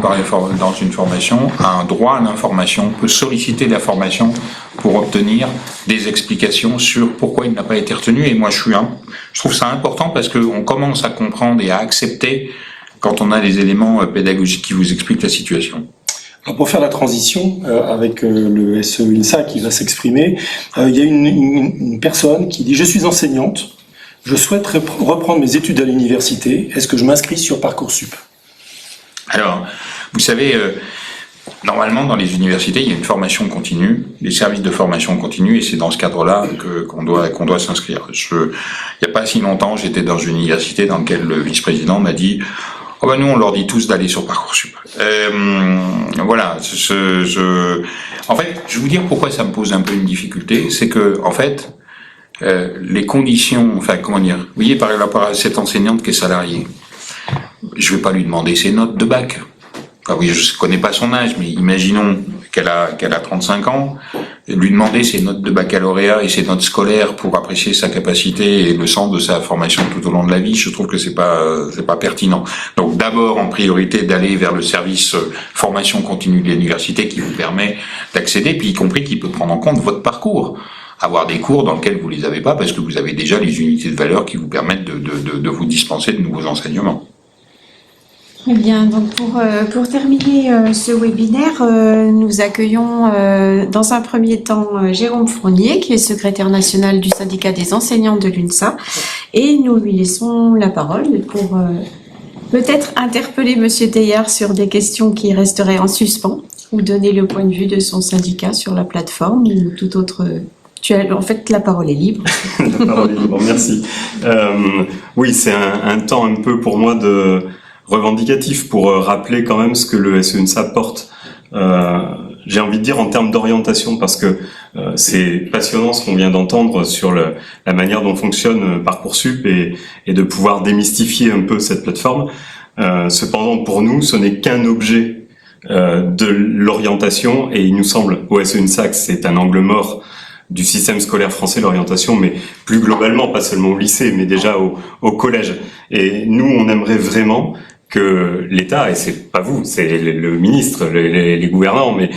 dans une formation a un droit à l'information, peut solliciter la formation pour obtenir des explications sur pourquoi il n'a pas été retenu. Et moi, je trouve ça important parce qu'on commence à comprendre et à accepter quand on a des éléments pédagogiques qui vous expliquent la situation. Alors pour faire la transition avec le SE-INSA qui va s'exprimer, il y a une personne qui dit « Je suis enseignante. Je souhaite reprendre mes études à l'université. Est-ce que je m'inscris sur Parcoursup ?» Alors, vous savez, normalement, dans les universités, il y a une formation continue, des services de formation continue, et c'est dans ce cadre-là qu'on doit s'inscrire. Il n'y a pas si longtemps, j'étais dans une université dans laquelle le vice-président m'a dit « Oh ben nous, on leur dit tous d'aller sur Parcoursup. » Voilà. En fait, je vais vous dire pourquoi ça me pose un peu une difficulté, c'est que, en fait, les conditions, enfin comment dire, vous voyez par exemple cette enseignante qui est salariée, je vais pas lui demander ses notes de bac. Enfin, oui, je connais pas son âge, mais imaginons qu'elle a 35 ans, lui demander ses notes de baccalauréat et ses notes scolaires pour apprécier sa capacité et le sens de sa formation tout au long de la vie, je trouve que c'est pas pertinent. Donc d'abord en priorité d'aller vers le service formation continue de l'université qui vous permet d'accéder, puis y compris qui peut prendre en compte votre parcours. Avoir des cours dans lesquels vous les avez pas parce que vous avez déjà les unités de valeur qui vous permettent de vous dispenser de nouveaux enseignements. Très bien, donc pour terminer ce webinaire, nous accueillons dans un premier temps Jérôme Fournier, qui est secrétaire national du syndicat des enseignants de l'UNSA, et nous lui laissons la parole pour peut-être interpeller Monsieur Teilhard sur des questions qui resteraient en suspens, ou donner le point de vue de son syndicat sur la plateforme, ou tout autre... En fait, la parole est libre. La parole est libre, merci. Oui, c'est un temps un peu pour moi revendicatif pour rappeler quand même ce que le SENSA porte. J'ai envie de dire en termes d'orientation, parce que c'est passionnant ce qu'on vient d'entendre sur la manière dont fonctionne Parcoursup et de pouvoir démystifier un peu cette plateforme. Cependant, pour nous, ce n'est qu'un objet de l'orientation, et il nous semble au SENSA que c'est un angle mort du système scolaire français, l'orientation, mais plus globalement, pas seulement au lycée, mais déjà au collège. Et nous, on aimerait vraiment que l'État, et c'est pas vous, c'est le ministre, les gouvernants, mais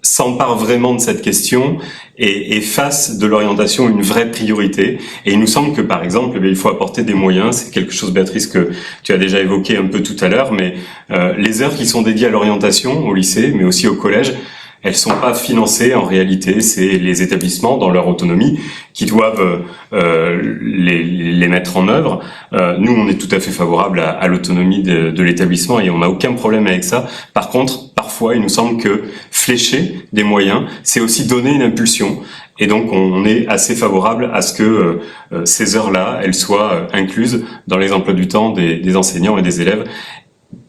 s'empare vraiment de cette question et fasse de l'orientation une vraie priorité. Et il nous semble que, par exemple, il faut apporter des moyens. C'est quelque chose, Béatrice, que tu as déjà évoqué un peu tout à l'heure, mais les heures qui sont dédiées à l'orientation au lycée, mais aussi au collège, elles sont pas financées en réalité. C'est les établissements, dans leur autonomie, qui doivent les mettre en œuvre. Nous, on est tout à fait favorable à l'autonomie de l'établissement et on n'a aucun problème avec ça. Par contre, parfois, il nous semble que flécher des moyens, c'est aussi donner une impulsion. Et donc, on est assez favorable à ce que ces heures-là, elles soient incluses dans les emplois du temps des enseignants et des élèves,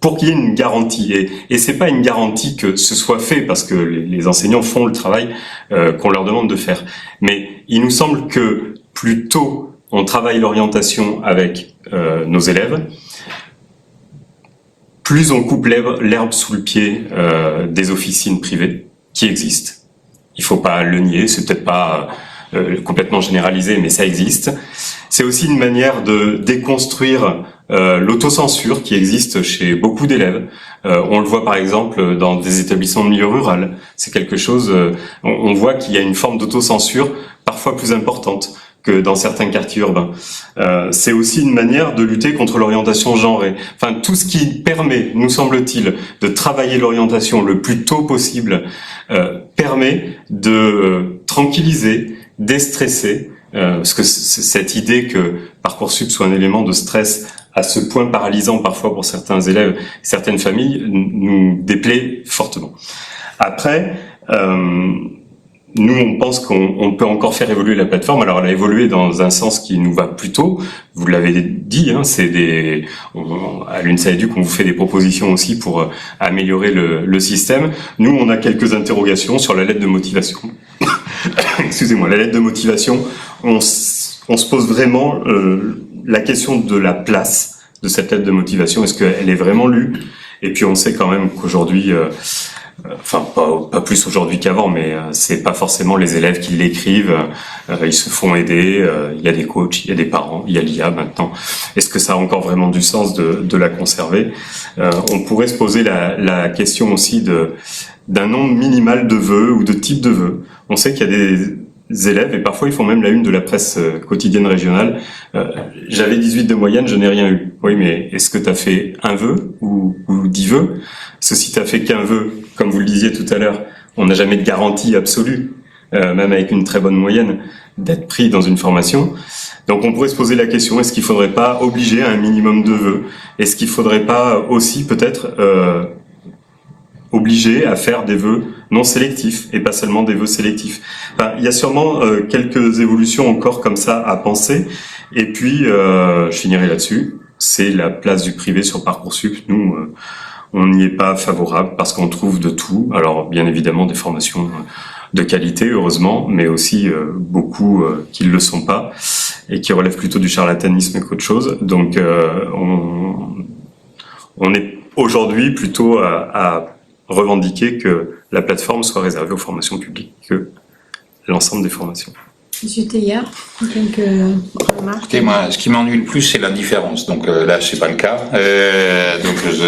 pour qu'il y ait une garantie. Et c'est pas une garantie que ce soit fait, parce que les enseignants font le travail qu'on leur demande de faire. Mais il nous semble que plus tôt on travaille l'orientation avec nos élèves, plus on coupe l'herbe sous le pied des officines privées qui existent. Il faut pas le nier, c'est peut-être pas complètement généralisé, mais ça existe. C'est aussi une manière de déconstruire l'autocensure qui existe chez beaucoup d'élèves. On le voit par exemple dans des établissements de milieu rural. C'est quelque chose, on voit qu'il y a une forme d'autocensure parfois plus importante que dans certains quartiers urbains. C'est aussi une manière de lutter contre l'orientation genrée. Enfin, tout ce qui permet, nous semble-t-il, de travailler l'orientation le plus tôt possible, permet de tranquilliser, déstresser, parce que cette idée que Parcoursup soit un élément de stress à ce point paralysant parfois pour certains élèves, certaines familles, nous déplaît fortement. Après, nous, on pense qu'on peut encore faire évoluer la plateforme. Alors, elle a évolué dans un sens qui nous va plutôt. Vous l'avez dit, hein, à l'UNSA Éduc, on vous fait des propositions aussi pour améliorer le système. Nous, on a quelques interrogations sur la lettre de motivation. Excusez-moi, la lettre de motivation, on se pose vraiment la question de la place de cette lettre de motivation. Est-ce qu'elle est vraiment lue? Et puis, on sait quand même qu'aujourd'hui... enfin pas plus aujourd'hui qu'avant, mais c'est pas forcément les élèves qui l'écrivent, ils se font aider, il y a des coachs, il y a des parents, il y a l'IA maintenant. Est-ce que ça a encore vraiment du sens de la conserver? On pourrait se poser la question aussi d'un nombre minimal de vœux ou de types de vœux. On sait qu'il y a des élèves, et parfois ils font même la une de la presse quotidienne régionale, j'avais 18 de moyenne, je n'ai rien eu. Oui, mais est-ce que tu as fait un vœu ou 10 vœux? Si tu as fait qu'un vœu, comme vous le disiez tout à l'heure, on n'a jamais de garantie absolue, même avec une très bonne moyenne, d'être pris dans une formation. Donc on pourrait se poser la question, est-ce qu'il ne faudrait pas obliger à un minimum de vœux? Est-ce qu'il ne faudrait pas aussi peut-être obliger à faire des vœux non sélectifs et pas seulement des vœux sélectifs? Enfin, il y a sûrement quelques évolutions encore comme ça à penser. Et puis, je finirai là-dessus, c'est la place du privé sur Parcoursup. Nous, on n'y est pas favorable parce qu'on trouve de tout. Alors, bien évidemment, des formations de qualité, heureusement, mais aussi beaucoup qui ne le sont pas et qui relèvent plutôt du charlatanisme qu'autre chose. Donc, on est aujourd'hui plutôt à revendiquer que la plateforme soit réservée aux formations publiques que l'ensemble des formations. Monsieur Teilhard, quelques remarques? Écoutez, moi, ce qui m'ennuie le plus, c'est l'indifférence. Donc là, c'est pas le cas.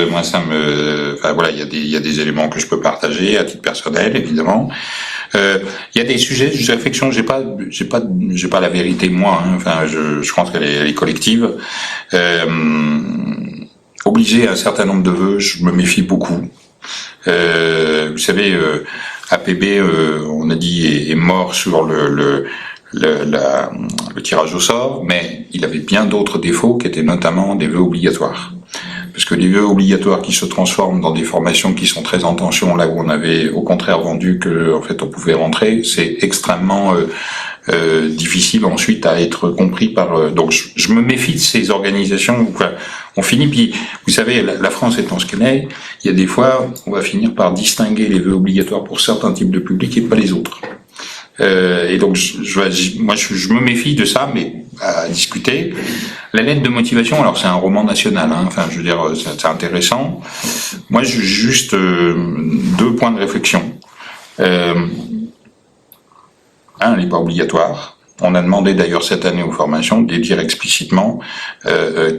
Moi, ça me, enfin voilà, il y a des éléments que je peux partager à titre personnel, évidemment. Il y a des sujets de réflexion. J'ai pas la vérité moi. Hein. Enfin, je pense qu'elle est collective. Obliger à un certain nombre de vœux, je me méfie beaucoup. Vous savez, APB, on a dit, est mort sur le tirage au sort, mais il avait bien d'autres défauts qui étaient notamment des vœux obligatoires. Parce que les vœux obligatoires qui se transforment dans des formations qui sont très en tension, là où on avait au contraire vendu que en fait on pouvait rentrer, c'est extrêmement difficile ensuite à être compris par. Donc je me méfie de ces organisations où on finit. Puis vous savez, la France étant ce qu'elle est, il y a des fois on va finir par distinguer les vœux obligatoires pour certains types de publics et pas les autres. Et donc moi je me méfie de ça, mais à discuter. La lettre de motivation, alors c'est un roman national, hein, enfin je veux dire c'est intéressant. Moi j'ai juste 2 points de réflexion. Elle n'est pas obligatoire. On a demandé d'ailleurs cette année aux formations de dire explicitement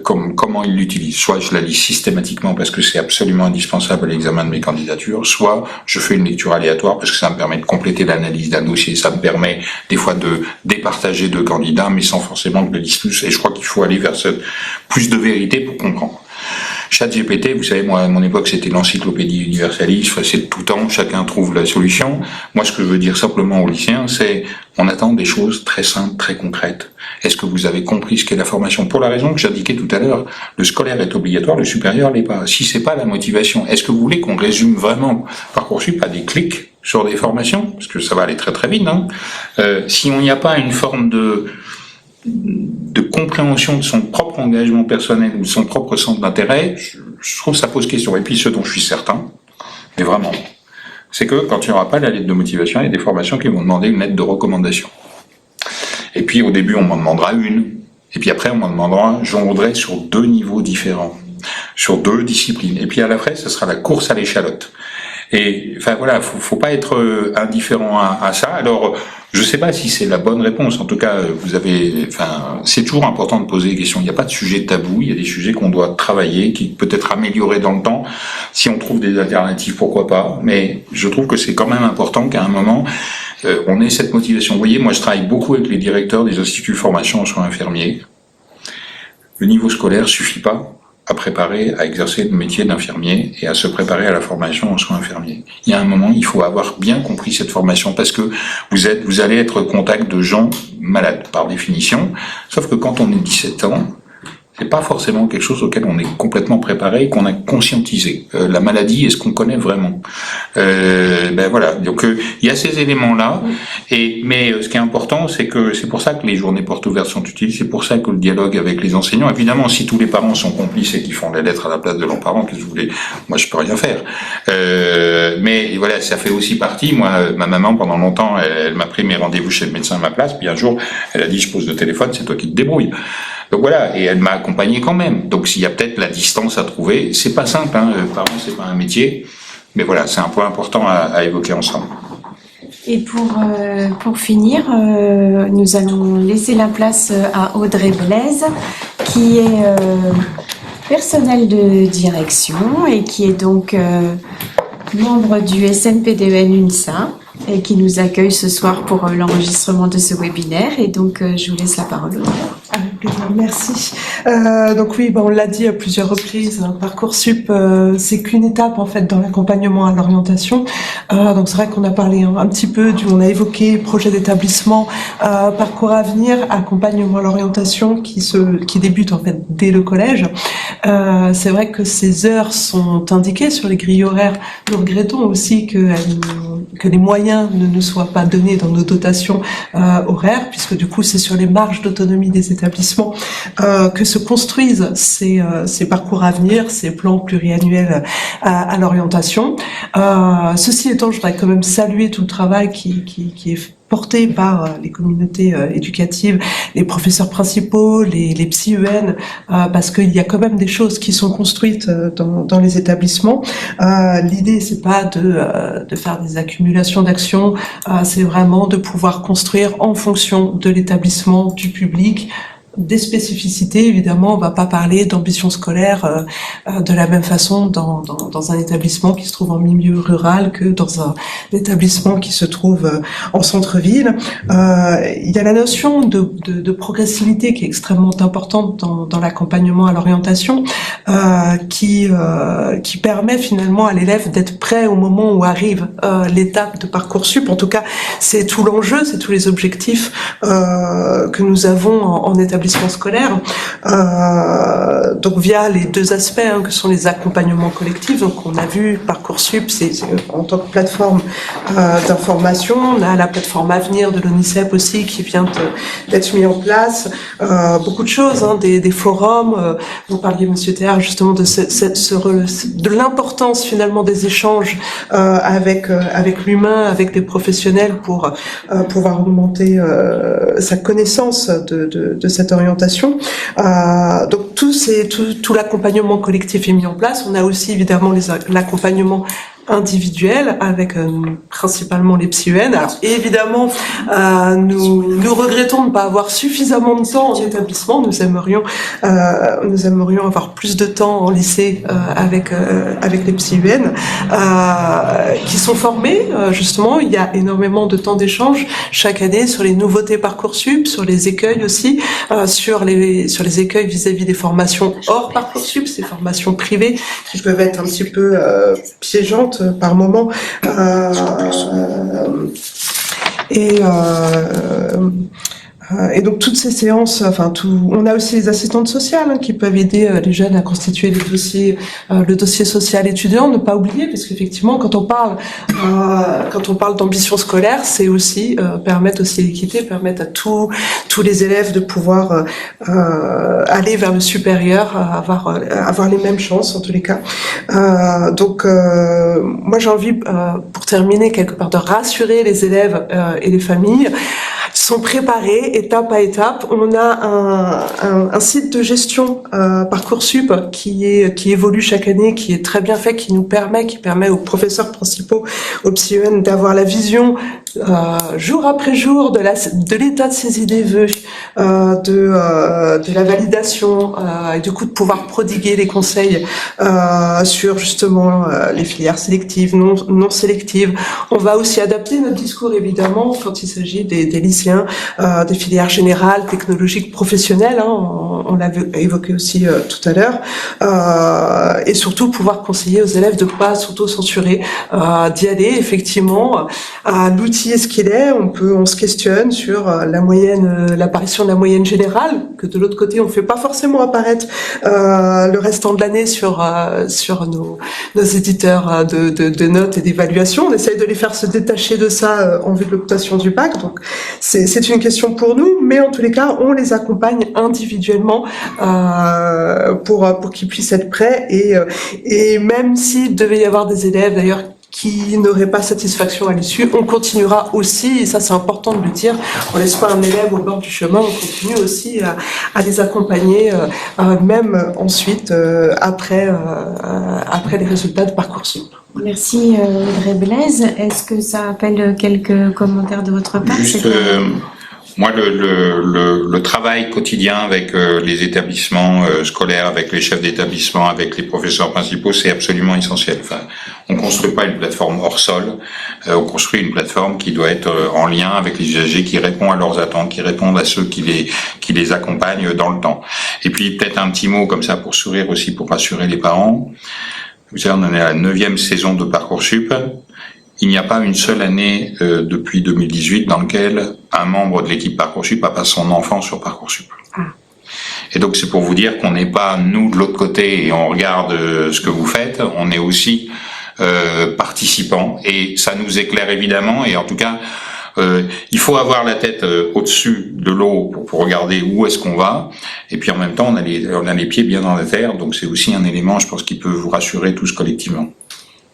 comment ils l'utilisent. Soit je la lis systématiquement parce que c'est absolument indispensable à l'examen de mes candidatures, soit je fais une lecture aléatoire parce que ça me permet de compléter l'analyse d'un dossier, ça me permet des fois de départager 2 candidats, mais sans forcément que je le dise tous. Et je crois qu'il faut aller vers plus de vérité pour comprendre. ChatGPT, vous savez, moi, à mon époque, c'était l'encyclopédie universaliste, c'est de tout temps, chacun trouve la solution. Moi, ce que je veux dire simplement aux lycéens, c'est, on attend des choses très simples, très concrètes. Est-ce que vous avez compris ce qu'est la formation? Pour la raison que j'indiquais tout à l'heure, le scolaire est obligatoire, le supérieur l'est pas. Si c'est pas la motivation, est-ce que vous voulez qu'on résume vraiment Parcoursup à des clics sur des formations? Parce que ça va aller très très vite, hein. Si on n'y a pas une forme de compréhension de son propre engagement personnel ou de son propre centre d'intérêt, je trouve que ça pose question. Et puis ce dont je suis certain, mais vraiment, c'est que quand il n'y aura pas la lettre de motivation, il y a des formations qui vont demander une lettre de recommandation. Et puis au début, on m'en demandera une, et puis après, on m'en demandera, j'en voudrais sur 2 niveaux différents, sur 2 disciplines. Et puis à la fin, ce sera la course à l'échalote. Et enfin voilà, faut pas être indifférent à ça. Alors, je sais pas si c'est la bonne réponse. En tout cas, c'est toujours important de poser des questions. Il n'y a pas de sujet tabou. Il y a des sujets qu'on doit travailler, qui peut être améliorés dans le temps. Si on trouve des alternatives, pourquoi pas. Mais je trouve que c'est quand même important qu'à un moment, on ait cette motivation. Vous voyez, moi, je travaille beaucoup avec les directeurs des instituts de formation en soins infirmiers. Le niveau scolaire suffit pas à préparer à exercer le métier d'infirmier et à se préparer à la formation en soins infirmiers. Il y a un moment, il faut avoir bien compris cette formation parce que vous allez être au contact de gens malades par définition. Sauf que quand on est 17 ans, c'est pas forcément quelque chose auquel on est complètement préparé et qu'on a conscientisé. La maladie, est-ce qu'on connaît vraiment? Voilà. Donc il y a ces éléments-là. Mais ce qui est important, c'est que c'est pour ça que les journées portes ouvertes sont utiles. C'est pour ça que le dialogue avec les enseignants. Évidemment, si tous les parents sont complices et qu'ils font la lettre à la place de leurs parents, qu'est-ce que vous voulez? Moi, je peux rien faire. Mais voilà, ça fait aussi partie. Moi, ma maman, pendant longtemps, elle m'a pris mes rendez-vous chez le médecin à ma place. Puis un jour, elle a dit, je pose le téléphone, c'est toi qui te débrouilles. Donc voilà, et elle m'a accompagné quand même. Donc s'il y a peut-être la distance à trouver, c'est pas simple, hein. Parents, c'est pas un métier, mais voilà, c'est un point important à évoquer ensemble. Et pour finir, nous allons laisser la place à Audrey Blaise, qui est personnel de direction et qui est donc membre du SNPDEN UNSA et qui nous accueille ce soir pour l'enregistrement de ce webinaire. Et donc, je vous laisse la parole, Audrey. Avec plaisir, merci. Donc oui, on l'a dit à plusieurs reprises, Parcoursup, c'est qu'une étape en fait dans l'accompagnement à l'orientation. Donc c'est vrai qu'on a parlé un petit peu on a évoqué projet d'établissement, parcours à venir, accompagnement à l'orientation qui débute en fait dès le collège. C'est vrai que ces heures sont indiquées sur les grilles horaires. Nous regrettons aussi que les moyens ne nous soient pas donnés dans nos dotations horaires, puisque du coup c'est sur les marges d'autonomie des établissements que se construisent ces parcours à venir, ces plans pluriannuels à l'orientation. Ceci étant, je voudrais quand même saluer tout le travail qui est porté par les communautés éducatives, les professeurs principaux, les psy-UN, parce qu'il y a quand même des choses qui sont construites dans les établissements. L'idée, c'est pas de faire des accumulations d'actions, c'est vraiment de pouvoir construire en fonction de l'établissement, du public, des spécificités. Évidemment, on va pas parler d'ambition scolaire de la même façon dans un établissement qui se trouve en milieu rural que dans un établissement qui se trouve en centre-ville. Il y a la notion de progressivité qui est extrêmement importante dans l'accompagnement à l'orientation, qui permet finalement à l'élève d'être prêt au moment où arrive l'étape de Parcoursup. En tout cas, c'est tout l'enjeu, c'est tous les objectifs que nous avons en établissement scolaire, donc via les 2 aspects que sont les accompagnements collectifs. Donc on a vu Parcoursup, c'est en tant que plateforme d'information. On a la plateforme Avenir de l'ONICEP aussi qui vient d'être mis en place. Beaucoup de choses, des forums. Vous parliez, Monsieur Théard, justement de l'importance finalement des échanges avec l'humain, avec des professionnels pour pouvoir augmenter sa connaissance de cette orientation. Donc tout l'accompagnement collectif est mis en place. On a aussi évidemment l'accompagnement individuel avec principalement les psy-UN. Alors évidemment, nous regrettons de ne pas avoir suffisamment de temps en établissement. Nous aimerions avoir plus de temps en lycée avec les psy-UN qui sont formés justement. Il y a énormément de temps d'échange chaque année sur les nouveautés Parcoursup, sur les écueils aussi, sur les écueils vis-à-vis des formations hors Parcoursup, ces formations privées qui peuvent être un petit peu piégeantes par moment. Et donc toutes ces séances, on a aussi les assistantes sociales qui peuvent aider les jeunes à constituer le dossier social étudiant. Ne pas oublier, parce qu'effectivement, quand on parle d'ambition scolaire, c'est aussi permettre aussi l'équité, permettre à tous les élèves de pouvoir aller vers le supérieur, avoir les mêmes chances en tous les cas. Donc moi j'ai envie, pour terminer quelque part, de rassurer les élèves et les familles. Sont préparés étape à étape. On a un site de gestion Parcoursup qui évolue chaque année, qui est très bien fait, qui permet aux professeurs principaux, aux psy-UN, d'avoir la vision jour après jour de l'état de ses idées vœux, de la validation et du coup de pouvoir prodiguer les conseils sur justement les filières sélectives, non sélectives. On va aussi adapter notre discours évidemment quand il s'agit des lycéens, des filières générales, technologiques, professionnelles, on l'avait évoqué aussi tout à l'heure, et surtout pouvoir conseiller aux élèves de pas s'auto-censurer, d'y aller effectivement. L'outil est ce qu'il est, on se questionne sur l'apparition de la moyenne générale, que de l'autre côté on fait pas forcément apparaître le restant de l'année sur nos éditeurs de notes et d'évaluation. On essaye de les faire se détacher de ça en vue de l'obtention du bac. Donc c'est une question pour nous, mais en tous les cas on les accompagne individuellement pour qu'ils puissent être prêts et même s'il devait y avoir des élèves d'ailleurs qui n'auraient pas satisfaction à l'issue, on continuera aussi, et ça c'est important de le dire, on laisse pas un élève au bord du chemin, on continue aussi à les accompagner, même ensuite, après les résultats de Parcoursup. Merci Audrey Blaise. Est-ce que ça appelle quelques commentaires de votre part? Juste, moi, le travail quotidien avec les établissements scolaires, avec les chefs d'établissement, avec les professeurs principaux, c'est absolument essentiel. Enfin, on construit pas une plateforme hors sol, on construit une plateforme qui doit être en lien avec les usagers, qui répond à leurs attentes, qui répondent à ceux qui les accompagnent dans le temps. Et puis peut-être un petit mot comme ça pour sourire aussi, pour rassurer les parents. Vous savez, on en est à la 9e saison de Parcoursup. Il n'y a pas une seule année depuis 2018 dans laquelle un membre de l'équipe Parcoursup a pas son enfant sur Parcoursup. Et donc c'est pour vous dire qu'on n'est pas nous de l'autre côté et on regarde ce que vous faites, on est aussi participants et ça nous éclaire évidemment et en tout cas il faut avoir la tête au-dessus de l'eau pour regarder où est-ce qu'on va et puis en même temps on a les pieds bien dans la terre donc c'est aussi un élément je pense qui peut vous rassurer tous collectivement.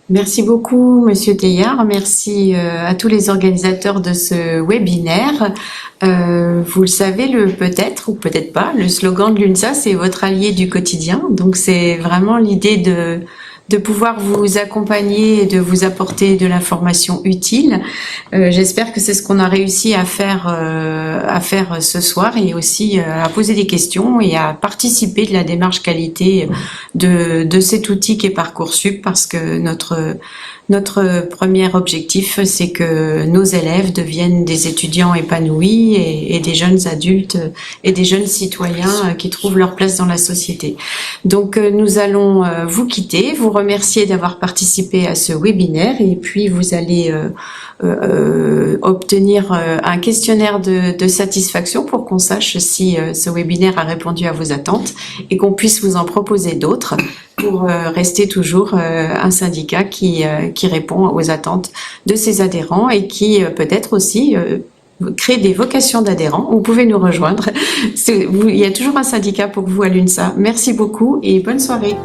Merci beaucoup, Monsieur Théard. Merci à tous les organisateurs de ce webinaire. Vous le savez, peut-être ou peut-être pas, le slogan de l'UNSA, c'est votre allié du quotidien. Donc, c'est vraiment l'idée de pouvoir vous accompagner et de vous apporter de l'information utile. J'espère que c'est ce qu'on a réussi à faire ce soir et aussi à poser des questions et à participer de la démarche qualité de cet outil qui est Parcoursup parce que notre premier objectif, c'est que nos élèves deviennent des étudiants épanouis et des jeunes adultes et des jeunes citoyens qui trouvent leur place dans la société. Donc, nous allons vous quitter, vous remercier d'avoir participé à ce webinaire et puis vous allez obtenir un questionnaire de satisfaction pour qu'on sache si ce webinaire a répondu à vos attentes et qu'on puisse vous en proposer d'autres. pour rester toujours un syndicat qui répond aux attentes de ses adhérents et qui peut-être aussi crée des vocations d'adhérents. Vous pouvez nous rejoindre. Il y a toujours un syndicat pour vous à l'UNSA. Merci beaucoup et bonne soirée.